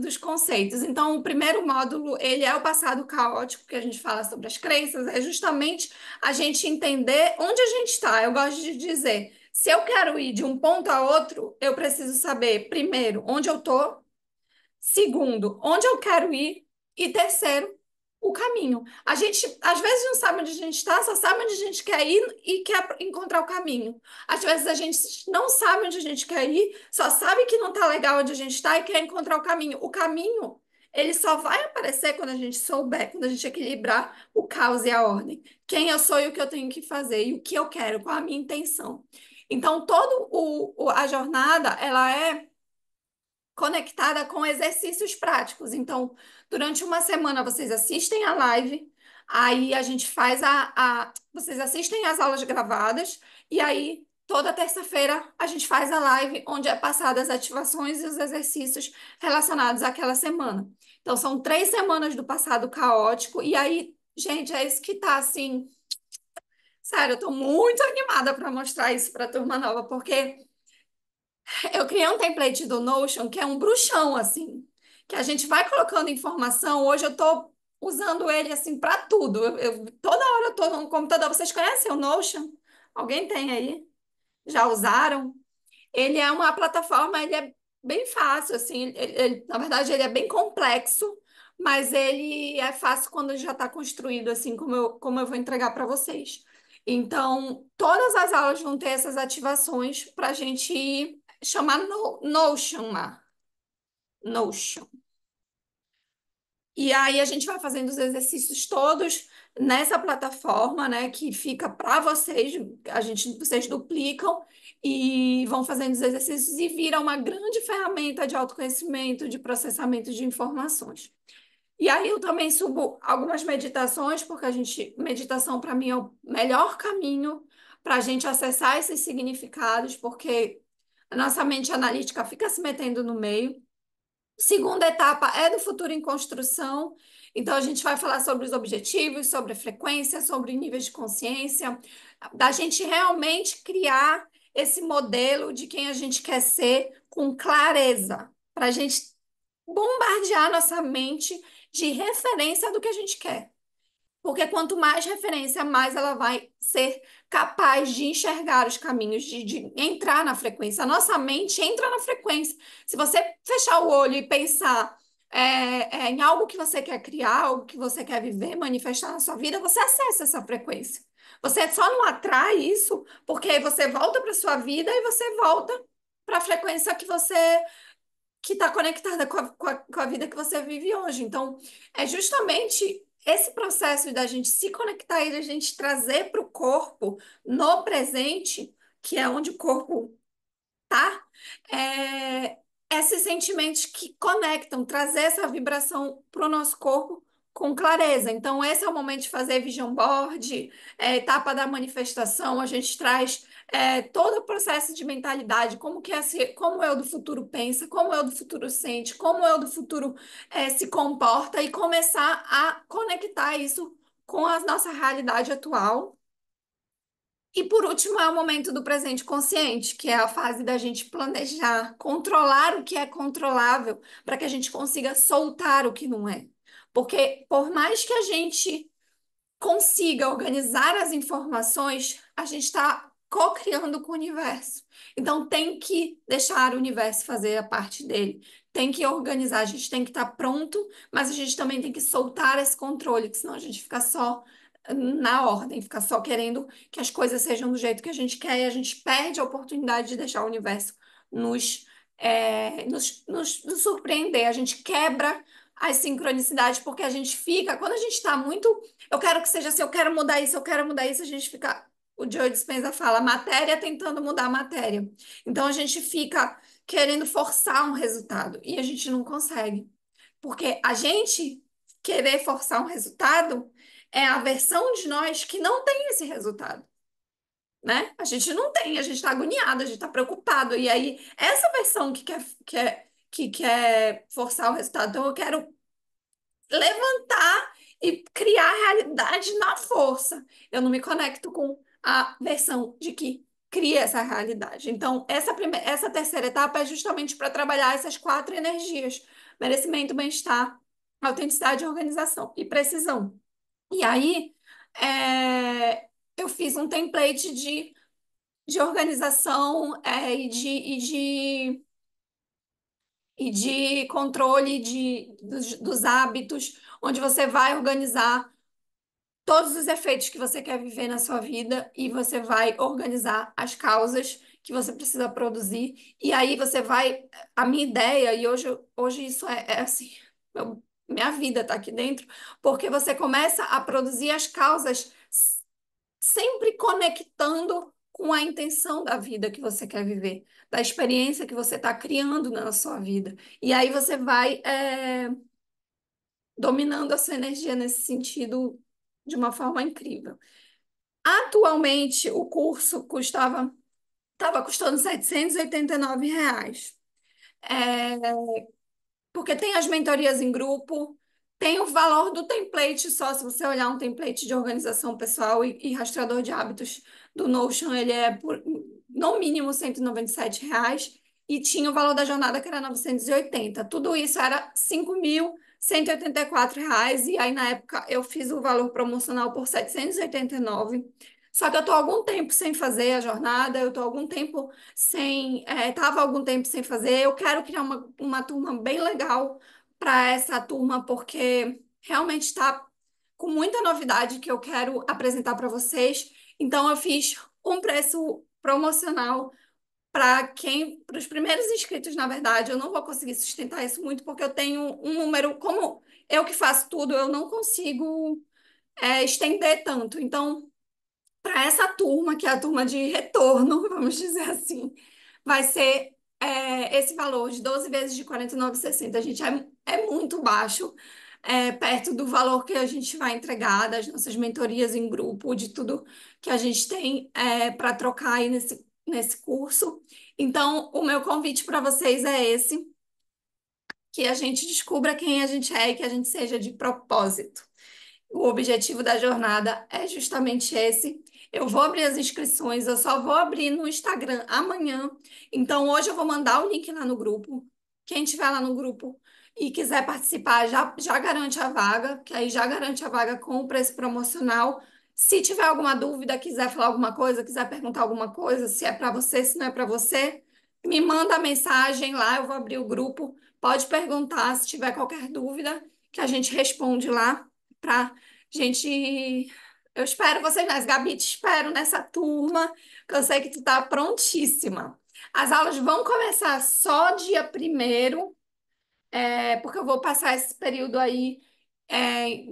dos conceitos. Então, o primeiro módulo, ele é o passado caótico, que a gente fala sobre as crenças, é justamente a gente entender onde a gente está. Eu gosto de dizer, se eu quero ir de um ponto a outro, eu preciso saber, primeiro, onde eu estou, segundo, onde eu quero ir, e terceiro, o caminho. A gente às vezes não sabe onde a gente está, só sabe onde a gente quer ir e quer encontrar o caminho. Às vezes a gente não sabe onde a gente quer ir, só sabe que não está legal onde a gente está e quer encontrar o caminho. O caminho, ele só vai aparecer quando a gente souber, quando a gente equilibrar o caos e a ordem. Quem eu sou e o que eu tenho que fazer e o que eu quero, qual a minha intenção. Então, a jornada, ela é conectada com exercícios práticos. Então, durante uma semana vocês assistem a live, aí a gente faz vocês assistem as aulas gravadas, e aí toda terça-feira a gente faz a live onde é passadas as ativações e os exercícios relacionados àquela semana. Então, são 3 semanas do passado caótico, e aí, gente, é isso que tá assim. Sério, eu tô muito animada para mostrar isso para a turma nova, porque eu criei um template do Notion que é um bruxão, assim, que a gente vai colocando informação. Hoje eu tô usando ele, assim, para tudo. Toda hora eu tô no computador. Vocês conhecem o Notion? Alguém tem aí? Já usaram? Ele é uma plataforma, ele é bem fácil, assim. Na verdade, ele é bem complexo, mas ele é fácil quando já está construído, assim, como eu vou entregar para vocês. Então, todas as aulas vão ter essas ativações para a gente ir chamar Notion lá. Notion. E aí a gente vai fazendo os exercícios todos nessa plataforma, né, que fica para vocês, vocês duplicam e vão fazendo os exercícios e vira uma grande ferramenta de autoconhecimento, de processamento de informações. E aí eu também subo algumas meditações, porque meditação para mim é o melhor caminho para a gente acessar esses significados, porque a nossa mente analítica fica se metendo no meio. Segunda etapa é do futuro em construção. Então, a gente vai falar sobre os objetivos, sobre a frequência, sobre níveis de consciência, da gente realmente criar esse modelo de quem a gente quer ser com clareza, para a gente bombardear nossa mente de referência do que a gente quer. Porque quanto mais referência, mais ela vai ser capaz de enxergar os caminhos, de entrar na frequência. A nossa mente entra na frequência. Se você fechar o olho e pensar em algo que você quer criar, algo que você quer viver, manifestar na sua vida, você acessa essa frequência. Você só não atrai isso porque aí você volta para sua vida e você volta para a frequência que está conectada com a vida que você vive hoje. Então, é justamente esse processo da gente se conectar e da gente trazer para o corpo no presente, que é onde o corpo tá? É, esses sentimentos que conectam, trazer essa vibração para o nosso corpo com clareza. Então, esse é o momento de fazer vision board, etapa da manifestação, a gente traz todo o processo de mentalidade, como que como eu do futuro pensa, como eu do futuro sente, como eu do futuro se comporta e começar a conectar isso com a nossa realidade atual. E por último, é o momento do presente consciente, que é a fase da gente planejar, controlar o que é controlável, para que a gente consiga soltar o que não é. Porque por mais que a gente consiga organizar as informações, a gente está co-criando com o universo. Então tem que deixar o universo fazer a parte dele. Tem que organizar, a gente tem que estar pronto, mas a gente também tem que soltar esse controle, que senão a gente fica só na ordem, fica só querendo que as coisas sejam do jeito que a gente quer e a gente perde a oportunidade de deixar o universo nos, nos surpreender. A gente quebra as sincronicidades porque a gente fica, quando a gente está muito eu quero que seja assim, eu quero mudar isso, eu quero mudar isso, a gente fica. O Joe Dispenza fala, matéria tentando mudar a matéria. Então a gente fica querendo forçar um resultado e a gente não consegue. Porque a gente querer forçar um resultado é a versão de nós que não tem esse resultado, né? A gente não tem, a gente está agoniado, a gente está preocupado. E aí, essa versão que quer forçar o resultado, então eu quero levantar e criar a realidade na força. Eu não me conecto com a versão de que cria essa realidade. Então, essa terceira etapa é justamente para trabalhar essas quatro energias: merecimento, bem-estar, autenticidade, organização e precisão. E aí, eu fiz um template de organização e de controle dos hábitos, onde você vai organizar todos os efeitos que você quer viver na sua vida e você vai organizar as causas que você precisa produzir. E aí você vai. A minha ideia, e hoje isso é assim, minha vida está aqui dentro, porque você começa a produzir as causas sempre conectando com a intenção da vida que você quer viver, da experiência que você está criando na sua vida. E aí você vai dominando a sua energia nesse sentido de uma forma incrível. Atualmente, o curso estava custando R$ 789. É, porque tem as mentorias em grupo, tem o valor do template só, se você olhar um template de organização pessoal e rastreador de hábitos do Notion, ele é por no mínimo R$ 197, e tinha o valor da jornada que era 980. Tudo isso era R$ 5.184, e aí na época eu fiz o valor promocional por 789. Só que eu estou algum tempo sem fazer a jornada, eu estou algum tempo tava algum tempo sem fazer. Eu quero criar uma turma bem legal para essa turma, porque realmente está com muita novidade que eu quero apresentar para vocês. Então, eu fiz um preço promocional para os primeiros inscritos, na verdade. Eu não vou conseguir sustentar isso muito, porque eu tenho um número, como eu que faço tudo, eu não consigo estender tanto. Então, para essa turma, que é a turma de retorno, vamos dizer assim, vai ser esse valor de 12 vezes de 49,60. Gente, é muito baixo, perto do valor que a gente vai entregar, das nossas mentorias em grupo, de tudo que a gente tem para trocar aí nesse curso. Então, o meu convite para vocês é esse. que a gente descubra quem a gente é e que a gente seja de propósito. O objetivo da jornada é justamente esse. Eu vou abrir as inscrições, eu só vou abrir no Instagram amanhã. Então, hoje eu vou mandar o link lá no grupo. Quem tiver lá no grupo e quiser participar, já garante a vaga, que aí já garante a vaga com o preço promocional. Se tiver alguma dúvida, quiser falar alguma coisa, quiser perguntar alguma coisa, se é para você, se não é para você, me manda a mensagem lá, eu vou abrir o grupo. Pode perguntar se tiver qualquer dúvida, que a gente responde lá para gente. Eu espero vocês mais. Gabi, te espero nessa turma, que eu sei que tu tá prontíssima. As aulas vão começar só dia 1º, porque eu vou passar esse período aí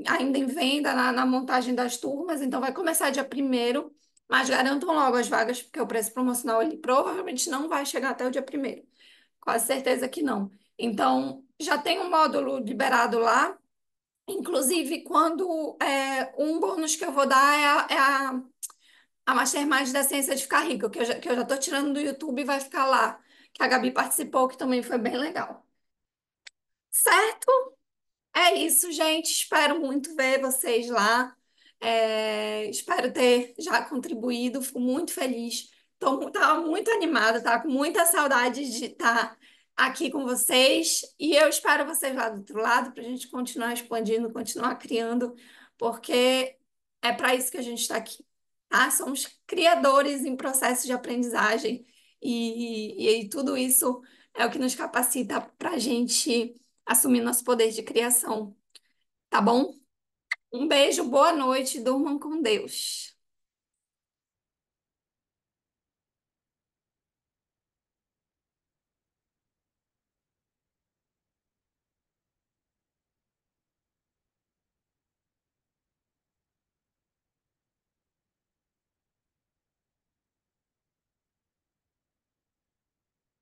ainda em venda na montagem das turmas, então vai começar dia 1º, mas garantam logo as vagas, porque o preço promocional ele provavelmente não vai chegar até o dia 1º. Quase certeza que não. Então, já tem um módulo liberado lá. Inclusive, quando um bônus que eu vou dar a Mastermind da Ciência de Ficar Rica, que eu já tô tirando do YouTube e vai ficar lá, que a Gabi participou, que também foi bem legal. Certo? É isso, gente. Espero muito ver vocês lá. Espero ter já contribuído. Fico muito feliz. Tava muito animada, tá com muita saudade de estar aqui com vocês. E eu espero vocês lá do outro lado para a gente continuar expandindo, continuar criando, porque é para isso que a gente está aqui, tá? Somos criadores em processo de aprendizagem e tudo isso é o que nos capacita para a gente assumir nosso poder de criação, tá bom? Um beijo, boa noite, durmam com Deus.